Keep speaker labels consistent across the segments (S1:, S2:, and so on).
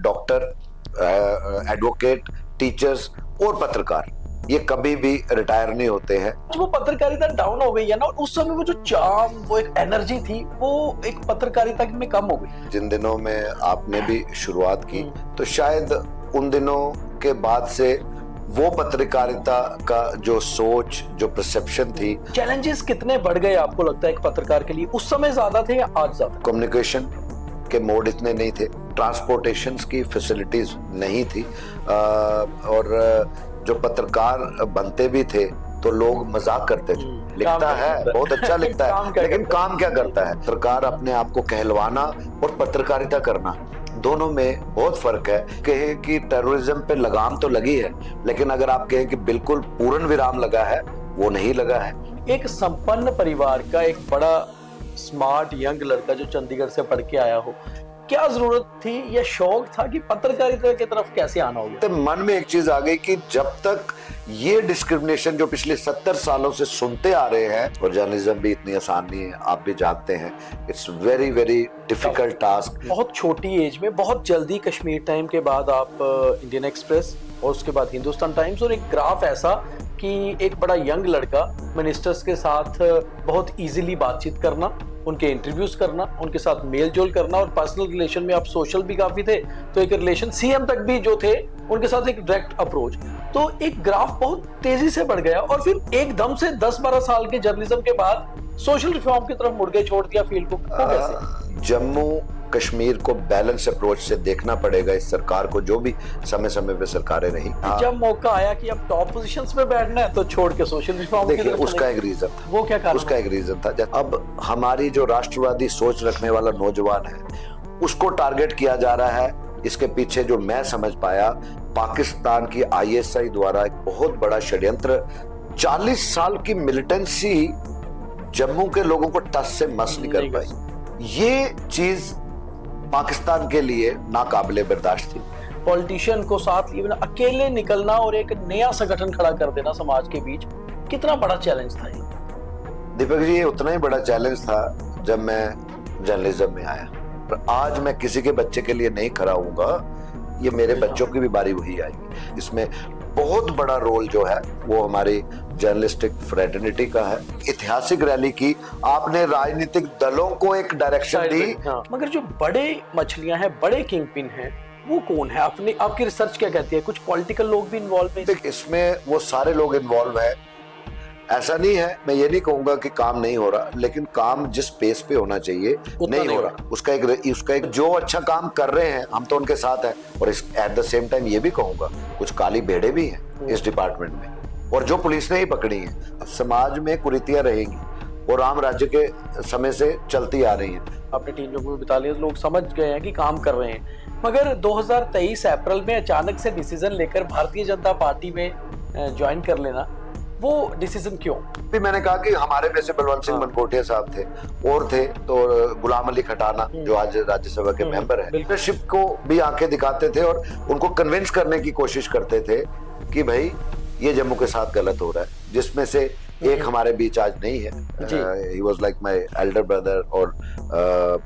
S1: Doctor, advocate, teachers और पत्रकार, ये कभी भी रिटायर नहीं होते हैं।
S2: वो पत्रकारिता डाउन हो गई है ना, उस समय वो जो चार्म, वो एक एनर्जी थी, वो एक पत्रकारिता में कम हो गई।
S1: जिन दिनों में आपने भी शुरुआत की तो शायद उन दिनों के बाद से वो पत्रकारिता का जो सोच, जो परसेप्शन थी।
S2: चैलेंजेस कितने बढ़ गए आपको लगता है एक पत्रकार के लिए? उस समय ज्यादा थे या आज ज्यादा?
S1: कम्युनिकेशन के मोड इतने नहीं थे, ट्रांसपोर्टेशन की फैसिलिटीज नहीं थी, और जो पत्रकार बनते भी थे तो लोग मजाक करते थे, लिखता है बहुत अच्छा लिखता है लेकिन काम क्या करता है। पत्रकार अपने आप को कहलवाना और पत्रकारिता करना, दोनों में बहुत फर्क है। कहें कि टेररिज्म पे लगाम तो लगी है, लेकिन अगर आप कहें कि बिल्कुल पूर्ण विराम लगा है, वो नहीं लगा है।
S2: एक संपन्न परिवार का एक बड़ा स्मार्ट यंग लड़का जो चंडीगढ़ से पढ़ के आया हो, क्या जरूरत थी या शौक था कि पत्रकारिता की तरफ कैसे आना होगा?
S1: तो मन में एक चीज आ गई कि जब तक ये डिस्क्रिमिनेशन जो पिछले 70 सालों से सुनते आ रहे हैं, और जर्नलिज्म भी इतनी आसान नहीं है, आप भी जानते हैं, it's very very difficult task.
S2: बहुत छोटी एज में बहुत जल्दी कश्मीर टाइम के बाद आप इंडियन एक्सप्रेस और उसके बाद हिंदुस्तान टाइम्स, और एक ग्राफ ऐसा कि एक बड़ा यंग लड़का मिनिस्टर्स के साथ बहुत इजीली बातचीत करना, उनके इंटरव्यूज करना, उनके साथ मेल जोल करना, और पर्सनल रिलेशन में आप सोशल भी काफी थे, तो एक रिलेशन सीएम तक भी जो थे उनके साथ एक डायरेक्ट अप्रोच। तो एक ग्राफ बहुत तेजी से बढ़ गया और फिर एकदम से 10-12 साल के जर्नलिज्म के बाद सोशल रिफॉर्म की तरफ मुड़ गए, छोड़ दिया फील्ड को। कैसे?
S1: जम्मू कश्मीर को बैलेंस अप्रोच से देखना पड़ेगा इस सरकार को, जो भी समय समय पे सरकारें रही।
S2: जब मौका आया कि अब टॉप पोजीशंस पे बैठना है तो छोड़ के सोशल रिफॉर्म की
S1: देखिए,
S2: तरफ
S1: उसका एक रीजन था।
S2: वो क्या कारण?
S1: उसका एक रीजन था, अब हमारी जो राष्ट्रवादी सोच रखने वाला नौजवान है उसको टारगेट किया जा रहा है। इसके पीछे जो मैं समझ पाया, पाकिस्तान की आईएसआई द्वारा एक बहुत बड़ा षड्यंत्र, 40 साल की मिलिटेंसी जम्मू के लोगों को टस से मस नहीं कर पाई। ये चीज पाकिस्तान के लिए नाकाबिले बर्दाश्त थी।
S2: पॉलिटिशियन को साथ लिए बिना अकेले निकलना और एक नया संगठन खड़ा कर देना समाज के बीच, कितना बड़ा चैलेंज था ये?
S1: दीपक जी, ये उतना ही बड़ा चैलेंज था जब मैं जर्नलिज्म में आया। पर आज मैं किसी के बच्चे के लिए नहीं खड़ा होऊंगा, ये मेरे बच्चों की भी बारी वही आएगी। इसमें बहुत बड़ा रोल जो है वो हमारी जर्नलिस्टिक फ्रेटर्निटी का है। ऐतिहासिक रैली की आपने, राजनीतिक दलों को एक डायरेक्शन दी।
S2: मगर जो बड़े मछलियां हैं, बड़े किंग पिन हैं, वो कौन है? आपकी रिसर्च क्या कहती है? कुछ पॉलिटिकल लोग भी इन्वॉल्व हैं
S1: इसमें? वो सारे लोग इन्वॉल्व है, ऐसा नहीं है। मैं ये नहीं कहूंगा कि काम नहीं हो रहा, लेकिन काम जिस पेस पे होना चाहिए नहीं हो रहा। उसका एक जो अच्छा काम कर रहे हैं हम तो उनके साथ हैं, और एट द सेम टाइम ये भी कहूंगा कुछ काली भेड़े भी हैं इस डिपार्टमेंट में, और जो पुलिस ने ही पकड़ी है। समाज में कुरीतियां रहेंगी और राम राज्य के समय से चलती आ रही हैं।
S2: अपने टीम में बिता लिया, लोग समझ गए हैं कि काम कर रहे हैं। मगर 2023 अप्रैल में अचानक से डिसीजन लेकर भारतीय जनता पार्टी में ज्वाइन कर लेना, वो डिसीजन क्यों?
S1: भी मैंने कहा कि हमारे में से बलवंत सिंह मनकोटिया साहब थे, और थे तो गुलाम अली खटाना जो आज राज्यसभा के मेंबर हैं, लीडरशिप को भी आंखें दिखाते थे और उनको कन्विंस करने की कोशिश करते थे कि भाई ये जम्मू के साथ गलत हो रहा है, जिसमें से एक हमारे बीच आज नहीं है। He was like my Elder brother और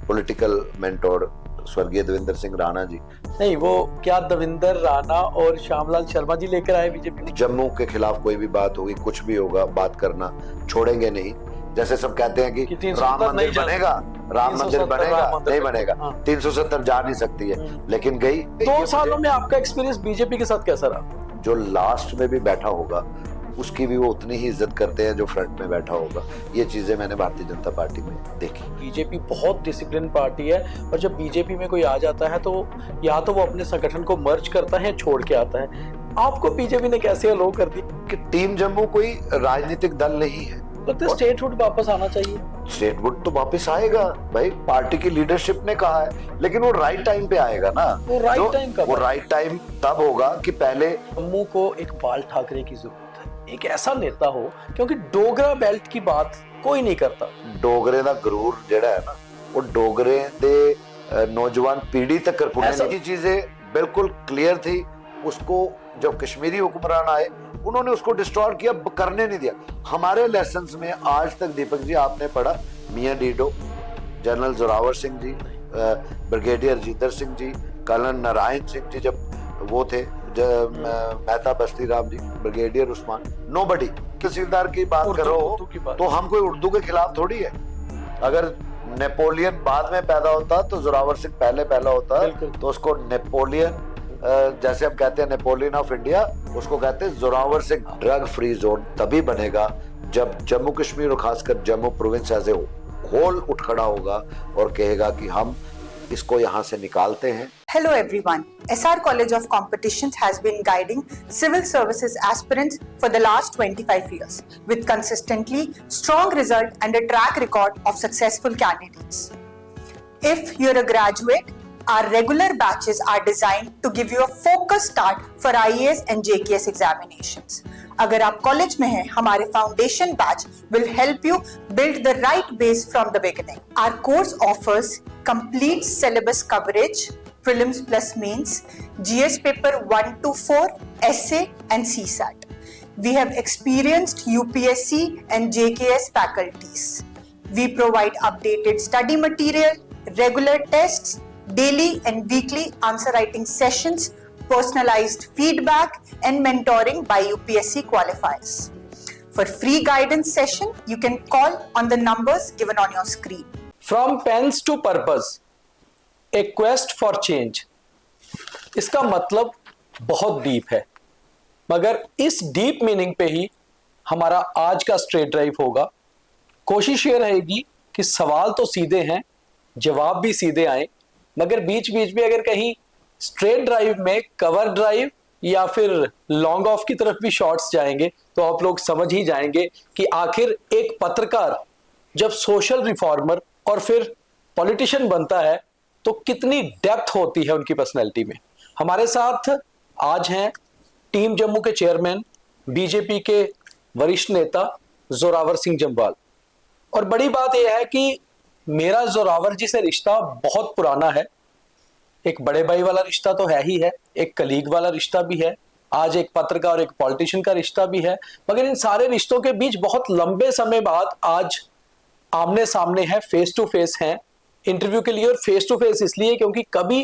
S1: पॉलिटिकल मेंटोर स्वर्गीय देवेंद्र सिंह राणा जी।
S2: नहीं, वो क्या देवेंद्र राणा और श्यामलाल शर्मा जी लेकर आए बीजेपी?
S1: जम्मू के खिलाफ कोई भी बात होगी, कुछ भी होगा, बात करना छोड़ेंगे नहीं। जैसे सब कहते हैं कि राम मंदिर बनेगा, राम मंदिर बनेगा, नहीं बनेगा, 370 जा नहीं सकती है, लेकिन गई।
S2: 2 सालों में आपका एक्सपीरियंस बीजेपी के साथ कैसा रहा?
S1: जो लास्ट में भी बैठा होगा उसकी भी वो उतनी ही इज्जत करते हैं जो फ्रंट में बैठा होगा। ये चीजें मैंने भारतीय जनता पार्टी में देखी।
S2: बीजेपी बहुत डिसिप्लिन पार्टी है, और जब बीजेपी में कोई आ जाता है तो या तो वो अपने संगठन को मर्ज करता है, छोड़ के आता है। आपको बीजेपी ने कैसे अलो कर दी?
S1: कि टीम जम्मू कोई राजनीतिक दल नहीं है।
S2: लगता है स्टेटहुड वापस आना चाहिए।
S1: स्टेटहुड तो वापस आएगा भाई, पार्टी की लीडरशिप ने कहा है, लेकिन वो राइट टाइम पे आएगा ना।
S2: वो राइट टाइम कब?
S1: वो राइट टाइम तब होगा कि पहले
S2: जम्मू को एक बाल ठाकरे की जरूरत है, एक ऐसा नेता हो, क्योंकि डोगरा बेल्ट की बात कोई नहीं करता।
S1: डोगरे दा गुरूर जेड़ा है ना, वो डोगरे दे नौजवान पीढ़ी तक पुरानी की चीजें बिल्कुल क्लियर थी। उसको जब कश्मीरी हुक्मरान आए उन्होंने उसको डिस्ट्रॉय किया, करने नहीं दिया। हमारे लेसन्स में आज तक दीपक जी आपने पढ़ा, Mian Dido, general Zorawar Singh ji, brigadier Jitendra Singh ji, colonel Narayan Singh ji जब वो थे, मेहता बस्ती राम जी, ब्रिगेडियर उस्मान, नोबडी। तहसीलदार की बात करो तो हम कोई उर्दू के खिलाफ थोड़ी है। अगर नेपोलियन बाद में पैदा होता तो जोरावर सिंह पहले पैदा होता तो उसको नेपोलियन, जैसे हम कहते हैं नेपोलियन ऑफ इंडिया, उसको कहते हैं Zorawar Singh. Drug free zone तभी बनेगा जब जम्मू कश्मीर और खासकर Jammu province as a whole उठ खड़ा होगा और कहेगा कि हम इसको यहाँ से निकालते हैं।
S3: Hello everyone. SR College of Competitions has been guiding civil services aspirants for the last 25 years with consistently strong result and a track record of successful candidates. If you're a graduate, our regular batches are designed to give you a focused start for IAS and JKS examinations. अगर आप college में हैं, हमारे foundation batch will help you build the right base from the beginning. Our course offers complete syllabus coverage, prelims plus mains, GS paper 1 to 4, essay and CSAT. We have experienced UPSC and JKS faculties. We provide updated study material, regular tests, daily and weekly answer writing sessions, personalized feedback and mentoring by UPSC qualifiers. For free guidance session, you can call on the numbers given on your screen.
S2: From pens to purpose, a quest for change. इसका मतलब बहुत deep है, मगर इस deep meaning पे ही हमारा आज का स्ट्रेट ड्राइव होगा। कोशिश ये रहेगी कि सवाल तो सीधे हैं, जवाब भी सीधे आए, मगर बीच बीच में अगर कहीं स्ट्रेट ड्राइव में कवर ड्राइव या फिर लॉन्ग ऑफ की तरफ भी शॉट्स जाएंगे तो आप लोग समझ ही जाएंगे कि आखिर एक पत्रकार जब सोशल रिफॉर्मर और फिर पॉलिटिशियन बनता है तो कितनी डेप्थ होती है उनकी पर्सनैलिटी में। हमारे साथ आज हैं टीम जम्मू के चेयरमैन, बीजेपी के वरिष्ठ नेता जोरावर सिंह जम्वाल। और बड़ी बात यह है कि मेरा जोरावर जी से रिश्ता बहुत पुराना है। एक बड़े भाई वाला रिश्ता तो है ही है, एक कलीग वाला रिश्ता भी है, आज एक पत्रकार और एक पॉलिटिशियन का रिश्ता भी है, मगर इन सारे रिश्तों के बीच बहुत लंबे समय बाद आज आमने सामने है, फेस टू फेस हैं इंटरव्यू के लिए। और फेस टू फेस इसलिए क्योंकि कभी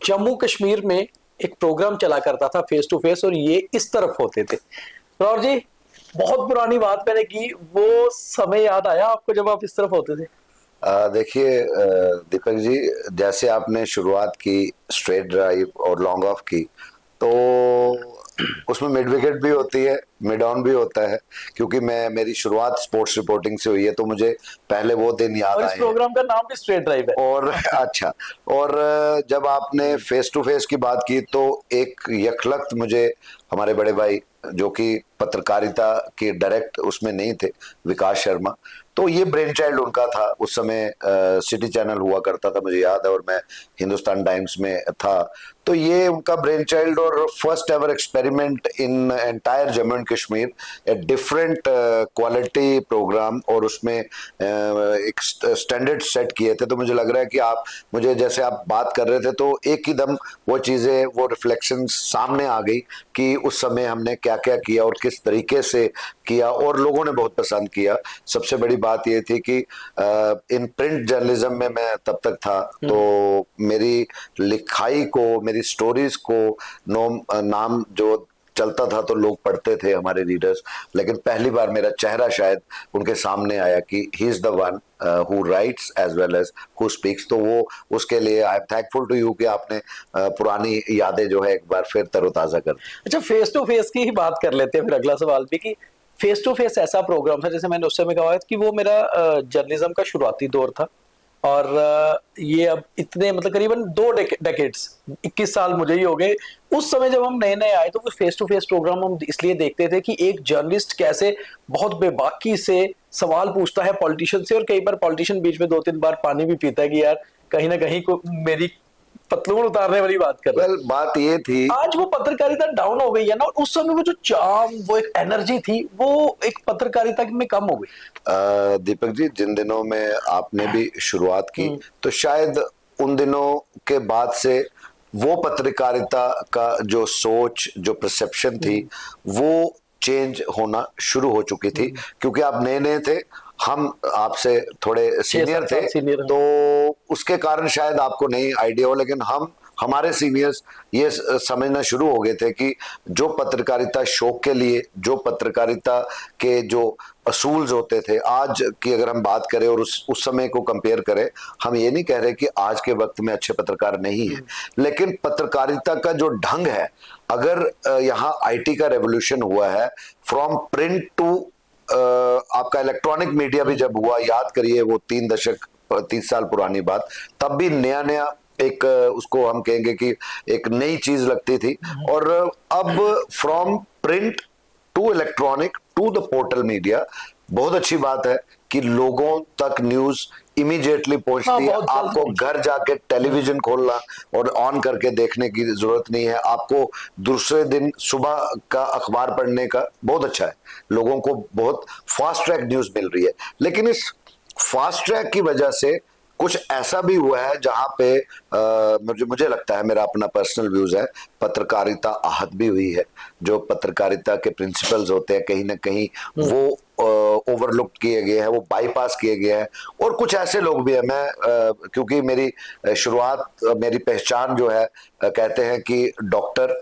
S2: जम्मू कश्मीर में एक प्रोग्राम चला करता था फेस टू फेस, और ये इस तरफ होते थे। और जी बहुत पुरानी बात मैंने की, वो समय याद आया आपको जब आप इस तरफ होते थे?
S1: देखिए दीपक जी, जैसे आपने शुरुआत की स्ट्रेट ड्राइव और लॉन्ग ऑफ की, तो उसमें मिड विकेट भी होती है, मिड ऑन भी होता है, क्योंकि मेरी शुरुआत स्पोर्ट्स रिपोर्टिंग से हुई है, तो मुझे पहले वो दिन याद आए।
S2: इस प्रोग्राम का नाम भी स्ट्रेट ड्राइव है।
S1: और अच्छा, और जब आपने फेस टू फेस की बात की तो एक यखलख्त मुझे हमारे बड़े भाई जो कि पत्रकारिता के डायरेक्ट उसमें नहीं थे, विकास शर्मा, तो ये ब्रेन चाइल्ड उनका था। उस समय सिटी चैनल हुआ करता था, मुझे याद है, और मैं हिंदुस्तान टाइम्स में था। तो ये उनका ब्रेन चाइल्ड और first ever experiment in entire Jammu and Kashmir, a different quality programme, और उसमें एक स्टैंडर्ड सेट किए थे। तो मुझे लग रहा है कि आप मुझे, जैसे आप बात कर रहे थे, तो एक ही दम वो चीज़ें, वो रिफ्लेक्शन सामने आ गई कि उस समय हमने क्या क्या किया और किस तरीके से किया, और लोगों ने बहुत पसंद किया। सबसे बड़ी बात ये थी कि इन प्रिंट जर्नलिज्म में मैं तब तक था, तो मेरी लिखाई को, मेरी स्टोरीज को नाम जो चलता था तो लोग पढ़ते थे, हमारे रीडर्स, लेकिन पहली बार मेरा चेहरा शायद उनके सामने आया कि he is the one who writes as well as who speaks. तो वो, उसके लिए I am thankful to you कि आपने पुरानी यादें जो है एक बार फिर तरोताजा कर।
S2: अच्छा, फेस टू फेस की ही बात कर लेते हैं फिर अगला सवाल भी, कि फेस टू फेस ऐसा प्रोग्राम था, जैसे मैंने उस समय कहा कि वो मेरा जर्नलिज्म का शुरुआती दौर था, और ये अब इतने मतलब करीबन 2 डेकेड्स 21 साल मुझे ही हो गए। उस समय जब हम नए नए आए तो फेस टू फेस प्रोग्राम हम इसलिए देखते थे कि एक जर्नलिस्ट कैसे बहुत बेबाकी से सवाल पूछता है पॉलिटिशियन से, और कई बार पॉलिटिशियन बीच में 2-3 बार पानी भी पीता है कि यार कहीं ना कहीं को मेरी पतलून उतारने वाली बात कर रहे।
S1: बात ये थी,
S2: आज वो पत्रकारिता डाउन हो गई है ना, और उस समय वो जो चार्म, वो एक एनर्जी थी, वो एक पत्रकारिता में कम हो गई।
S1: दीपक जी, जिन दिनों में आपने भी शुरुआत की, तो शायद उन दिनों के बाद से वो पत्रकारिता का जो सोच, जो परसेप्शन थी, वो चेंज होना शुरू हो चुकी थी, क्योंकि आप नए नए थे, हम आपसे थोड़े सीनियर थे, तो उसके कारण शायद आपको नहीं आइडिया हो, लेकिन हमारे सीनियर्स ये समझना शुरू हो गए थे कि जो पत्रकारिता शौक के लिए, जो पत्रकारिता के जो असूल्स होते थे, आज की अगर हम बात करें और उस समय को कंपेयर करें, हम ये नहीं कह रहे कि आज के वक्त में अच्छे पत्रकार नहीं है, लेकिन पत्रकारिता का जो ढंग है, अगर यहाँ आईटी का रेवोल्यूशन हुआ है, फ्रॉम प्रिंट टू आपका इलेक्ट्रॉनिक मीडिया भी जब हुआ, याद करिए वो 30 साल पुरानी बात, तब भी नया नया एक उसको हम कहेंगे कि एक नई चीज लगती थी। और अब from print to electronic to the portal media, बहुत अच्छी बात है कि लोगों तक न्यूज इमीडिएटली पहुंचती है। आपको घर जाके टेलीविजन खोलना और ऑन करके देखने की जरूरत नहीं है, आपको दूसरे दिन सुबह का अखबार पढ़ने का बहुत अच्छा है, लोगों को बहुत फास्ट ट्रैक न्यूज मिल रही है। लेकिन इस फास्ट ट्रैक की वजह से कुछ ऐसा भी हुआ है जहां पे मुझे लगता है, मेरा अपना पर्सनल व्यूज है, पत्रकारिता आहत भी हुई है। जो पत्रकारिता के प्रिंसिपल्स होते हैं कहीं ना कहीं वो ओवरलुक किए गए हैं, वो बाईपास किए गए हैं। और कुछ ऐसे लोग भी हैं, मैं क्योंकि मेरी शुरुआत, मेरी पहचान जो है, कहते हैं कि डॉक्टर,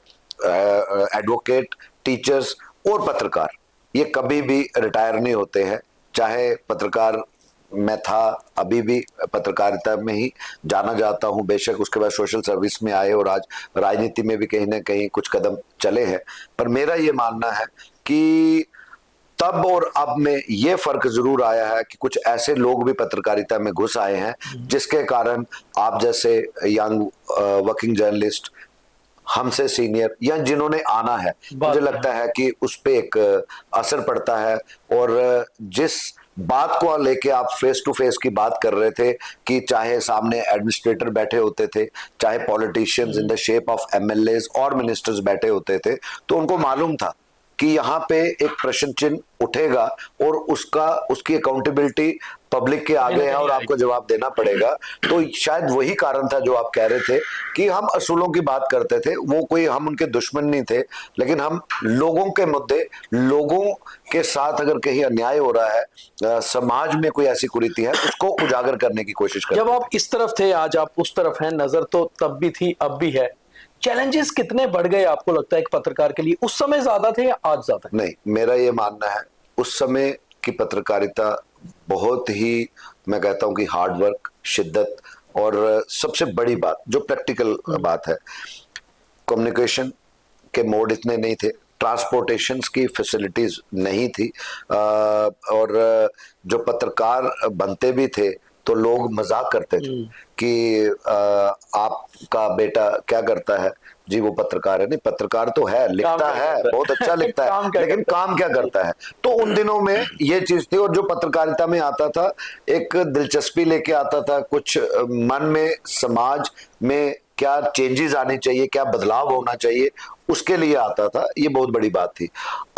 S1: एडवोकेट, टीचर्स और पत्रकार, ये कभी भी रिटायर नहीं होते हैं। चाहे पत्रकार मैं था, अभी भी पत्रकारिता में ही जाना जाता हूं, बेशक उसके बाद सोशल सर्विस में आए और आज राजनीति में भी कहीं ना कहीं कुछ कदम चले हैं। पर मेरा ये मानना है कि तब और अब में ये फर्क जरूर आया है कि कुछ ऐसे लोग भी पत्रकारिता में घुस आए हैं, जिसके कारण आप जैसे यंग वर्किंग जर्नलिस्ट, हमसे सीनियर या जिन्होंने आना है, मुझे लगता है कि उस पे एक असर पड़ता है। और जिस बात को लेके आप फेस टू फेस की बात कर रहे थे कि चाहे सामने एडमिनिस्ट्रेटर बैठे होते थे, चाहे politicians in the shape of MLAs और मिनिस्टर्स बैठे होते थे, तो उनको मालूम था कि यहाँ पे एक प्रश्न चिन्ह उठेगा और उसकी अकाउंटेबिलिटी पब्लिक के आगे है और आपको जवाब देना पड़ेगा। तो शायद वही कारण था जो आप कह रहे थे कि हम असूलों की बात करते थे, वो कोई हम उनके दुश्मन नहीं थे, लेकिन हम लोगों के मुद्दे, लोगों के साथ अगर कहीं अन्याय हो रहा है, समाज में कोई ऐसी कुरीति है, उसको उजागर करने की कोशिश करते।
S2: जब आप इस तरफ थे, आज आप उस तरफ हैं, नजर तो तब भी थी अब भी है। चैलेंजेस कितने बढ़ गए आपको लगता है एक पत्रकार के लिए? उस समय ज्यादा थे या आज ज्यादा?
S1: नहीं, मेरा ये मानना है उस समय की पत्रकारिता बहुत ही, मैं कहता हूं कि हार्ड वर्क, शिद्दत, और सबसे बड़ी बात जो प्रैक्टिकल बात है, कम्युनिकेशन के मोड इतने नहीं थे, ट्रांसपोर्टेशन की फैसिलिटीज नहीं थी, और जो पत्रकार बनते भी थे तो लोग मजाक करते थे कि आपका बेटा क्या करता है जी, वो पत्रकार है। नहीं, पत्रकार तो है, लिखता है, बहुत अच्छा लिखता है, लेकिन काम क्या करता है? तो उन दिनों में ये चीज थी। और जो पत्रकारिता में आता था, एक दिलचस्पी लेके आता था, कुछ मन में, समाज में क्या चेंजेस आने चाहिए, क्या बदलाव होना चाहिए, उसके लिए आता था। ये बहुत बड़ी बात थी।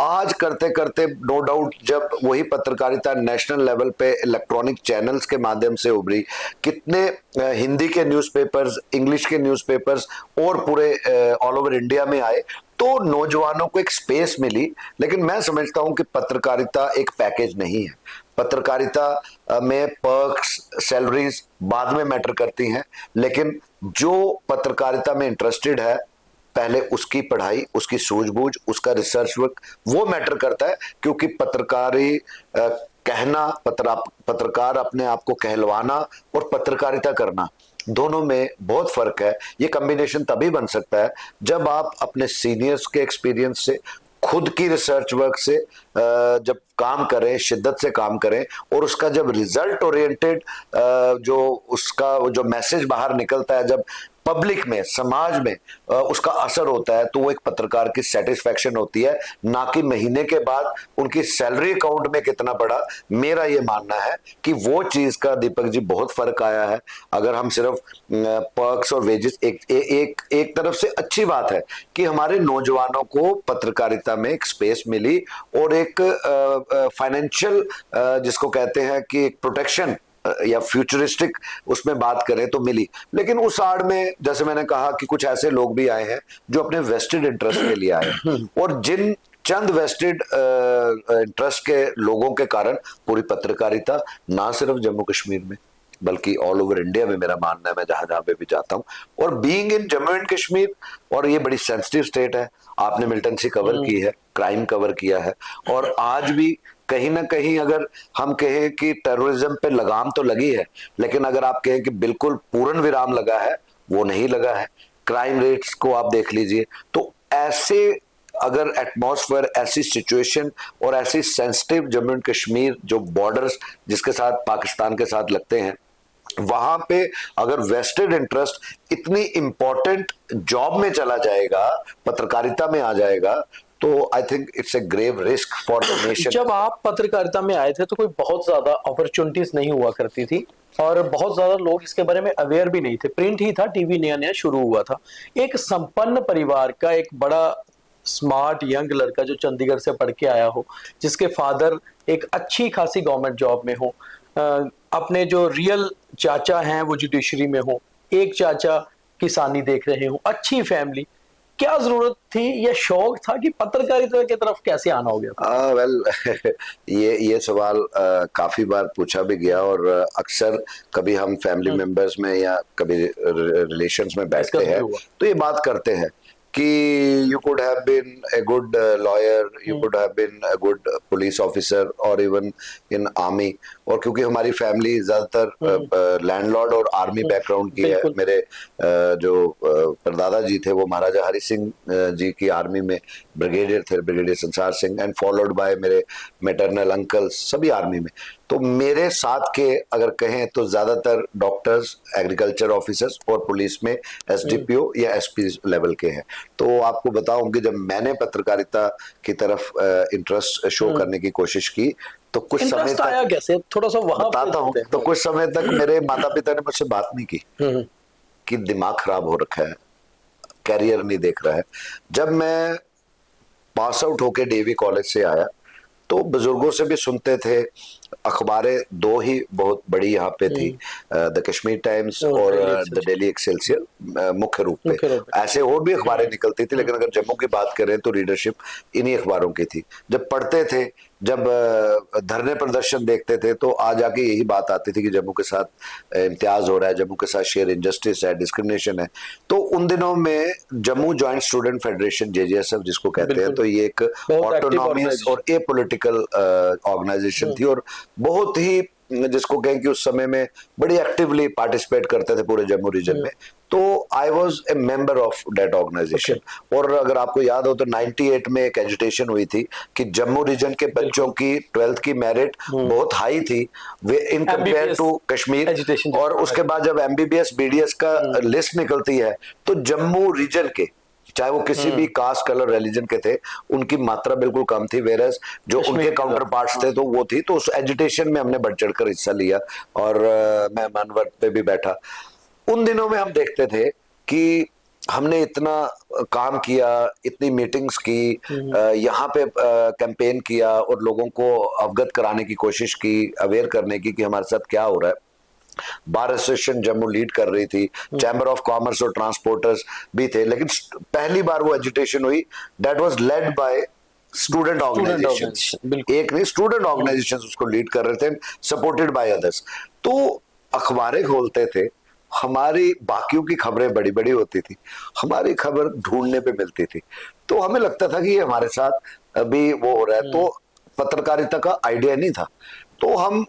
S1: आज करते करते नो डाउट जब वही पत्रकारिता नेशनल लेवल पे इलेक्ट्रॉनिक चैनल्स के माध्यम से उभरी, कितने हिंदी के न्यूज़पेपर्स, इंग्लिश के न्यूज़पेपर्स और पूरे ऑल ओवर इंडिया में आए, तो नौजवानों को एक स्पेस मिली। लेकिन मैं समझता हूं कि पत्रकारिता एक पैकेज नहीं है। पत्रकारिता में पर्क्स, सैलरीज बाद में मैटर करती हैं, लेकिन जो पत्रकारिता में इंटरेस्टेड है, पहले उसकी पढ़ाई, उसकी सूझबूझ, उसका रिसर्च वर्क, वो मैटर करता है। क्योंकि पत्रकारी कहना, पत्रकार अपने आप को कहलवाना और पत्रकारिता करना, दोनों में बहुत फर्क है। ये कॉम्बिनेशन तभी बन सकता है जब आप अपने सीनियर्स के एक्सपीरियंस से, खुद की रिसर्च वर्क से जब काम करें, शिद्दत से काम करें, और उसका जब रिजल्ट ओरिएंटेड जो मैसेज बाहर निकलता है, जब पब्लिक में, समाज में उसका असर होता है, तो वो एक पत्रकार की सेटिस्फैक्शन होती है, ना कि महीने के बाद उनकी सैलरी अकाउंट में कितना पड़ा। मेरा ये मानना है कि वो चीज का, दीपक जी, बहुत फर्क आया है। अगर हम सिर्फ पर्क्स और वेजेस, एक तरफ से अच्छी बात है कि हमारे नौजवानों को पत्रकारिता में एक स्पेस मिली और एक फाइनेंशियल, जिसको कहते हैं कि एक प्रोटेक्शन या फ्यूचरिस्टिक उसमें बात करें तो मिली। लेकिन उस आड़ में, जैसे मैंने कहा, कि कुछ ऐसे लोग भी आए हैं जो अपने वेस्टेड इंटरेस्ट के लिए आए हैं, और जिन चंद वेस्टेड इंटरेस्ट के लोगों के कारण पूरी पत्रकारिता ना सिर्फ जम्मू कश्मीर में बल्कि ऑल ओवर इंडिया में, मेरा मानना है, मैं जहां जहां पे भी जाता हूं, और being in Jammu and Kashmir, और ये बड़ी सेंसिटिव स्टेट है, आपने मिलिटेंसी कवर की है, क्राइम कवर किया है, और आज भी कहीं ना कहीं अगर हम कहें कि टेररिज्म पे लगाम तो लगी है, लेकिन अगर आप कहें कि बिल्कुल पूर्ण विराम लगा है, वो नहीं लगा है। क्राइम रेट्स को आप देख लीजिए। तो ऐसे अगर एटमॉस्फेयर, ऐसी सिचुएशन और ऐसी सेंसिटिव जम्मू एंड कश्मीर जो बॉर्डर्स जिसके साथ पाकिस्तान के साथ लगते हैं, वहां पे अगर वेस्टेड इंटरेस्ट इतनी इंपॉर्टेंट जॉब में चला जाएगा, पत्रकारिता में आ जाएगा, तो I think it's a grave risk for the nation.
S2: जब आप पत्रकारिता में आए थे तो कोई बहुत ज्यादा अपॉर्चुनिटीज नहीं हुआ करती थी और बहुत ज्यादा लोग इसके बारे में अवेयर भी नहीं थे। प्रिंट ही था, टीवी नया नया शुरू हुआ था। एक संपन्न परिवार का एक बड़ा स्मार्ट यंग लड़का जो चंडीगढ़ से पढ़ के आया हो, जिसके फादर एक अच्छी खासी गवर्नमेंट जॉब में हो, अपने जो रियल चाचा हैं वो जुडिशरी में हो, एक चाचा किसानी देख रहे हो, अच्छी फैमिली, क्या जरूरत थी या शौक था कि पत्रकारिता की तरफ कैसे आना हो गया?
S1: वेल ये सवाल काफी बार पूछा भी गया, और अक्सर कभी हम फैमिली मेंबर्स में या कभी रिलेशंस में बैठते हैं तो ये बात करते हैं कि you could have been a good lawyer, you could have been a good police officer or even in army। और क्योंकि हमारी फैमिली ज्यादातर लैंडलॉर्ड और आर्मी बैकग्राउंड की है, मेरे जो परदादा जी थे वो महाराजा हरि सिंह जी की आर्मी में ब्रिगेडियर थे, ब्रिगेडियर संसार सिंह, एंड फॉलोड बाय मेरे मैटरनल अंकल्स सभी आर्मी में। तो मेरे साथ के अगर कहें तो ज्यादातर डॉक्टर्स, एग्रीकल्चर ऑफिसर्स और पुलिस में एसडीपीओ या एसपी लेवल के हैं। तो आपको बताऊं कि जब मैंने पत्रकारिता की तरफ इंटरेस्ट शो करने की कोशिश की तो कुछ समय तक
S2: आया कैसे, थोड़ा सा वहां
S1: बताता हूँ। तो कुछ समय तक मेरे माता पिता ने मुझसे बात नहीं की कि दिमाग खराब हो रखा है, कैरियर नहीं देख रहा है। जब मैं पास आउट होके डीवी कॉलेज से आया तो बुजुर्गों से भी सुनते थे, अखबारें दो ही बहुत बड़ी यहाँ पे थी, द कश्मीर टाइम्स और द डेली एक्सेलसियर मुख्य रूप पे। ऐसे और भी अखबारें निकलती थी, लेकिन अगर जम्मू की बात करें तो रीडरशिप इन्हीं अखबारों की थी। जब पढ़ते थे, जब धरने प्रदर्शन देखते थे तो आ जाके यही बात आती थी कि जम्मू के साथ इम्तियाज हो रहा है, जम्मू के साथ शेयर इनजस्टिस है, डिस्क्रिमिनेशन है। तो उन दिनों में Jammu joint student federation JJSF जिसको कहते हैं, तो ये एक ऑटोनॉमियस और ए पॉलिटिकल ऑर्गेनाइजेशन थी, और बहुत ही जिसको कहें कि उस समय में बड़ी एक्टिवली पार्टिसिपेट करते थे पूरे जम्मू रीजन में। तो I was a member of that organisation. और अगर आपको याद हो तो 98 में एक एजिटेशन हुई थी कि जम्मू रीजन के बच्चों की 12th की मेरिट बहुत हाई थी इन कंपेयर टू कश्मीर, और उसके बाद जब MBBS BDS का लिस्ट निकलती है तो जम्मू रीजन के, चाहे वो किसी भी कास्ट, कलर, रिलीजन के थे, उनकी मात्रा बिल्कुल कम थी, वेरस जो उनके काउंटर पार्ट्स थे तो वो थी। तो उस एजिटेशन में हमने बढ़ चढ़कर हिस्सा लिया, और मैं मानवर्त पे भी बैठा। उन दिनों में हम देखते थे कि हमने इतना काम किया, इतनी मीटिंग्स की, यहाँ पे कैंपेन किया और लोगों को अवगत कराने की कोशिश की, अवेयर करने की कि हमारे साथ क्या हो रहा है। बार एसोसिएशन जम्मू लीड कर रही थी, चैम्बर ऑफ कॉमर्स और ट्रांसपोर्टर्स भी थे, लेकिन पहली बार वो एजुटेशन हुई that was led by student organisations. एक नहीं, स्टूडेंट ऑर्गेनाइजेशंस उसको लीड कर रहे थे, सपोर्टेड बाय अदर्स। तो अखबारें खोलते थे, हमारी बाकियों की खबरें बड़ी बड़ी होती थी, हमारी खबर ढूंढने पे मिलती थी। तो हमें लगता था कि ये हमारे साथ अभी वो हो रहा है। तो पत्रकारिता का आइडिया नहीं था। तो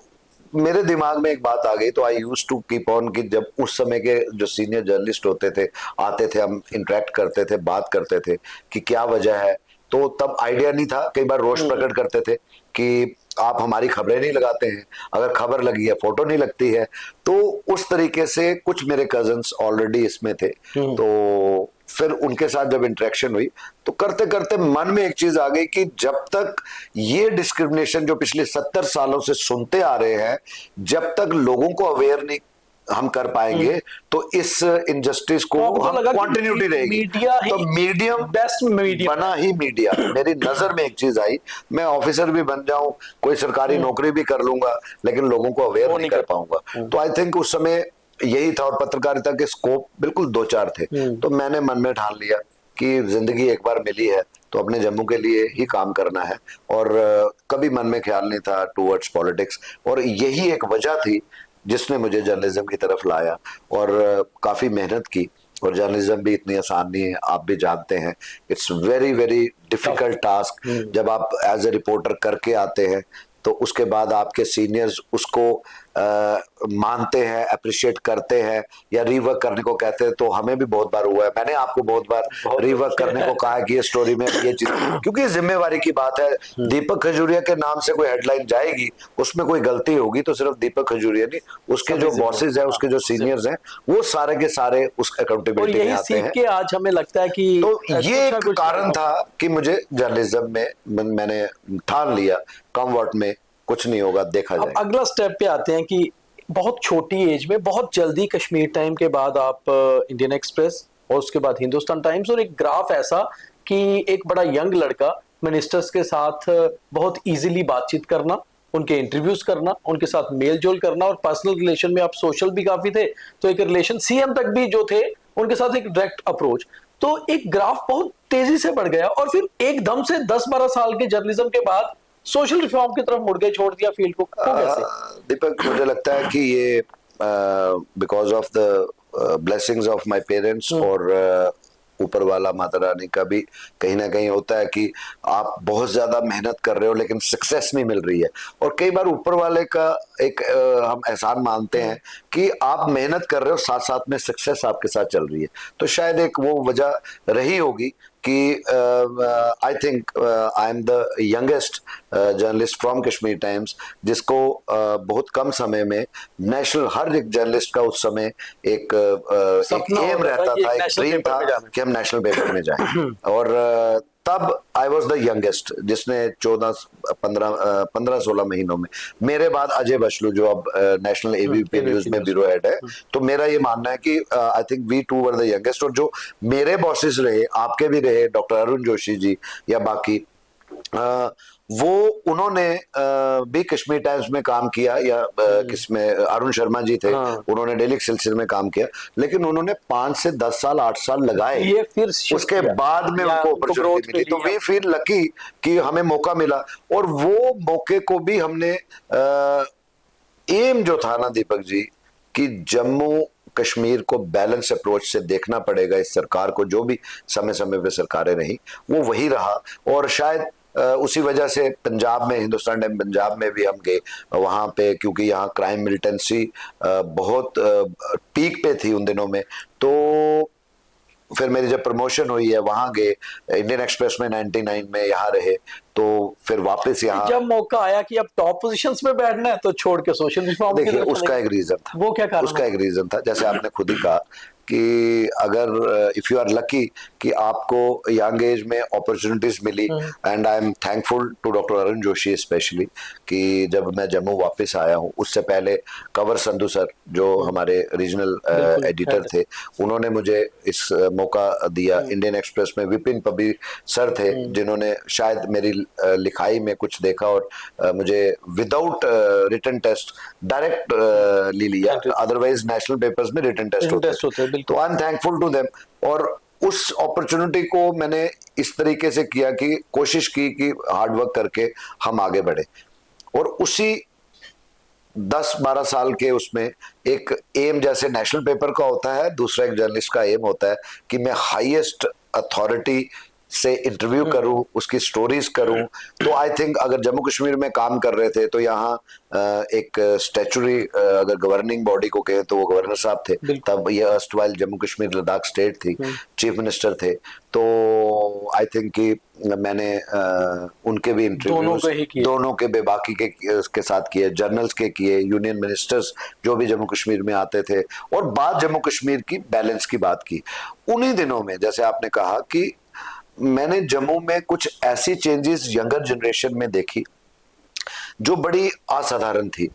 S1: मेरे दिमाग में एक बात आ गई, तो I used to keep on कि जब उस समय के जो सीनियर जर्नलिस्ट होते थे आते थे, हम इंटरेक्ट करते थे, बात करते थे कि क्या वजह है। तो तब आइडिया नहीं था, कई बार रोष प्रकट करते थे कि आप हमारी खबरें नहीं लगाते हैं, अगर खबर लगी है फोटो नहीं लगती है। तो उस तरीके से कुछ मेरे कजन्स ऑलरेडी इसमें थे, तो फिर उनके साथ जब इंटरेक्शन हुई तो करते करते मन में एक चीज आ गई कि जब तक ये डिस्क्रिमिनेशन जो पिछले 70 सालों से सुनते आ रहे हैं, जब तक लोगों को अवेयर नहीं हम कर पाएंगे तो इस इनजस्टिस को कंटिन्यूटी रहेगी। तो मीडियम
S2: बेस्ट मीडियम
S1: बना ही मीडिया। मेरी नजर में एक चीज आई, मैं ऑफिसर भी बन जाऊं, कोई सरकारी नौकरी भी कर लूंगा, लेकिन लोगों को अवेयर नहीं कर पाऊंगा। तो आई थिंक उस समय यही था, और पत्रकारिता के स्कोप बिल्कुल 2-4 थे। तो मैंने मन में ठान लिया कि जिंदगी एक बार मिली है, तो अपने जम्मू के लिए ही काम करना है। और कभी मन में ख्याल नहीं था टूवर्ड्स पॉलिटिक्स, और यही एक वजह थी जिसने मुझे जर्नलिज्म की तरफ लाया। और काफ़ी मेहनत की, और जर्नलिज्म भी इतनी आसान नहीं है, आप भी जानते हैं। It's very very difficult task. जब आप एज ए रिपोर्टर करके आते हैं तो उसके बाद आपके सीनियर्स उसको मानते हैं, अप्रिशिएट करते हैं या रीवर्क करने को कहते हैं। तो हमें भी बहुत बार हुआ है, मैंने आपको बहुत बार रीवर्क करने को कहा है कि ये स्टोरी में ये चीज, क्योंकि जिम्मेवारी की बात है। दीपक खजूरिया के नाम से कोई हेडलाइन जाएगी, उसमें कोई गलती होगी तो सिर्फ दीपक खजूरिया नहीं, उसके जो बॉसेज हैं, उसके जो सीनियर्स हैं, वो सारे के सारे उस अकाउंटेबिलिटी में आते हैं।
S2: कि आज हमें लगता है कि
S1: तो ये एक कारण था कि मुझे जर्नलिज्म में मैंने ठान लिया, कम वक्त में कुछ नहीं होगा, देखा जाए।
S2: अब अगला स्टेप पे आते हैं कि बहुत छोटी एज में, बहुत जल्दी कश्मीर टाइम के बाद आप इंडियन एक्सप्रेस और उसके बाद हिंदुस्तान टाइम्स, और एक ग्राफ ऐसा कि एक बड़ा यंग लड़का मिनिस्टर्स के साथ बहुत इजीली बातचीत करना, उनके इंटरव्यूज करना, उनके साथ मेल जोल करना, और पर्सनल रिलेशन में आप सोशल भी काफी थे, तो एक रिलेशन सीएम तक भी जो थे उनके साथ एक डायरेक्ट अप्रोच। तो एक ग्राफ बहुत तेजी से बढ़ गया, और फिर एकदम से 10-12 साल के जर्नलिज्म के बाद सोशल रिफॉर्म की तरफ मुड़ गए, छोड़ दिया फील्ड को। कैसे?
S1: दीपक, मुझे लगता है कि ये because of the blessings of my parents, और ऊपर वाला माता रानी का भी कहीं ना कहीं होता है कि आप बहुत ज्यादा मेहनत कर रहे हो लेकिन सक्सेस नहीं मिल रही है। और कई बार ऊपर वाले का एक हम एहसान मानते हैं कि आप मेहनत कर रहे हो, साथ साथ में सक्सेस आपके साथ चल रही है। तो शायद एक वो वजह रही होगी कि I think I am the youngest journalist from Kashmir times, जिसको बहुत कम समय में नेशनल, हर एक जर्नलिस्ट का उस समय एक एम रहता था, एक ड्रीम था कि हम नेशनल पेपर में जाएं। और तब आई वॉज द यंगेस्ट, जिसने 15-16 महीनों में, मेरे बाद अजय बशलू जो अब नेशनल एबीपी न्यूज में ब्यूरो हेड है। तो मेरा ये मानना है कि I think we too were the youngest. और जो मेरे बॉसेस रहे, आपके भी रहे, डॉक्टर अरुण जोशी जी या बाकी, वो उन्होंने भी कश्मीर टाइम्स में काम किया, या किसमें, अरुण शर्मा जी थे, उन्होंने डेली सिलसिले में काम किया, लेकिन उन्होंने 5 से 10 साल 8 साल लगाए, ये फिर उसके बाद में उनको अपॉर्चुनिटी मिली। तो वी फील लकी कि हमें मौका मिला, और वो मौके को भी हमने एम जो था ना दीपक जी, कि जम्मू कश्मीर को बैलेंस अप्रोच से देखना पड़ेगा इस सरकार को, जो भी समय समय पे सरकारें रही वो वही रहा। और शायद उसी वजह से पंजाब में, हिंदुस्तान टाइम पंजाब में भी हम गए वहाँ पे, क्योंकि यहाँ क्राइम मिलिटेंसी बहुत पीक पे थी उन दिनों में। तो फिर मेरी जब प्रमोशन हुई है वहां गए, इंडियन एक्सप्रेस में 99 में यहाँ रहे, तो फिर वापस यहाँ
S2: जब मौका आया कि अब टॉप पोजीशंस में बैठना है तो छोड़ के सोशल रिफॉर्म।
S1: देखिए, उसका एक रीजन था।
S2: वो क्या कारण?
S1: उसका एक रीजन था, जैसे आपने खुद ही कहा कि अगर इफ यू आर लकी कि आपको यंग एज में अपॉर्चुनिटीज मिली, and I am thankful to doctor Arun Joshi specially, कि जब मैं जम्मू वापस आया हूँ, उससे पहले कंवर संधू सर जो हमारे रीजनल एडिटर थे, उन्होंने मुझे इस मौका दिया। इंडियन एक्सप्रेस में विपिन पबी सर थे, जिन्होंने शायद मेरी लिखाई में कुछ देखा और मुझे विदाउट रिटन टेस्ट डायरेक्ट ले लिया। अदरवाइज नेशनल पेपर्स में रिटन टेस्ट होते हैं। तो I am thankful to them. और उस अपॉर्चुनिटी को मैंने इस तरीके से किया कि कोशिश की कि हार्ड वर्क करके हम आगे बढ़े। और उसी 10-12 साल के उसमें एक एम जैसे नेशनल पेपर का होता है, दूसरा एक जर्नलिस्ट का एम होता है कि मैं हाईएस्ट अथॉरिटी से इंटरव्यू करूं, उसकी स्टोरीज करूं। तो आई थिंक अगर जम्मू कश्मीर में काम कर रहे थे तो यहाँ एक स्टैचुरी, अगर गवर्निंग बॉडी को कहें तो वो गवर्नर साहब थे, तब ये अर्स्टवाइल जम्मू कश्मीर लद्दाख स्टेट थी, चीफ मिनिस्टर थे। तो आई थिंक कि मैंने उनके भी इंटरव्यू दोनों के बेबाकी के साथ किए, जर्नल्स के किए, यूनियन मिनिस्टर्स जो भी जम्मू कश्मीर में आते थे, और बात जम्मू कश्मीर की बैलेंस की बात की। उन्हीं दिनों में जैसे आपने कहा कि मैंने जम्मू में कुछ ऐसी चेंजेस यंगर जनरेशन में देखी जो बड़ी असाधारण थी।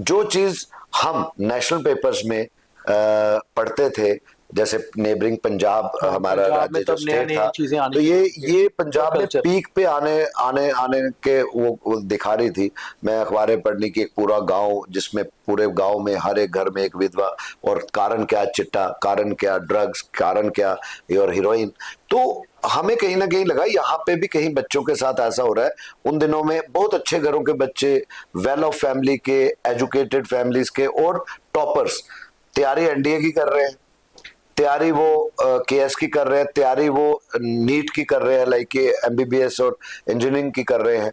S1: जो चीज हम नेशनल पेपर्स में पढ़ते थे जैसे नेबरिंग पंजाब हमारा
S2: पंजाब
S1: राज्य
S2: में
S1: जो
S2: तब नया
S1: स्टेट
S2: नया
S1: था,
S2: चीजें आनी
S1: तो ये पंजाब में
S2: कल्चर।
S1: पीक पे आने आने आने के वो दिखा रही थी। मैं अखबारें पढ़नी की, एक पूरा गांव जिसमें पूरे गांव में हर एक घर में एक विधवा, और कारण क्या चिट्टा, कारण क्या ड्रग्स, कारण क्या और हीरोइन। तो हमें कहीं ना कहीं लगा यहाँ पे भी कहीं बच्चों के साथ ऐसा हो रहा है। उन दिनों में बहुत अच्छे घरों के बच्चे, वेल ऑफ फैमिली के, एजुकेटेड फैमिलीज के और टॉपर्स तैयारी एनडीए की कर रहे हैं, तैयारी वो केएस की कर रहे हैं, तैयारी वो नीट की कर रहे हैं, लाइक एमबीबीएस और इंजीनियरिंग की कर रहे हैं।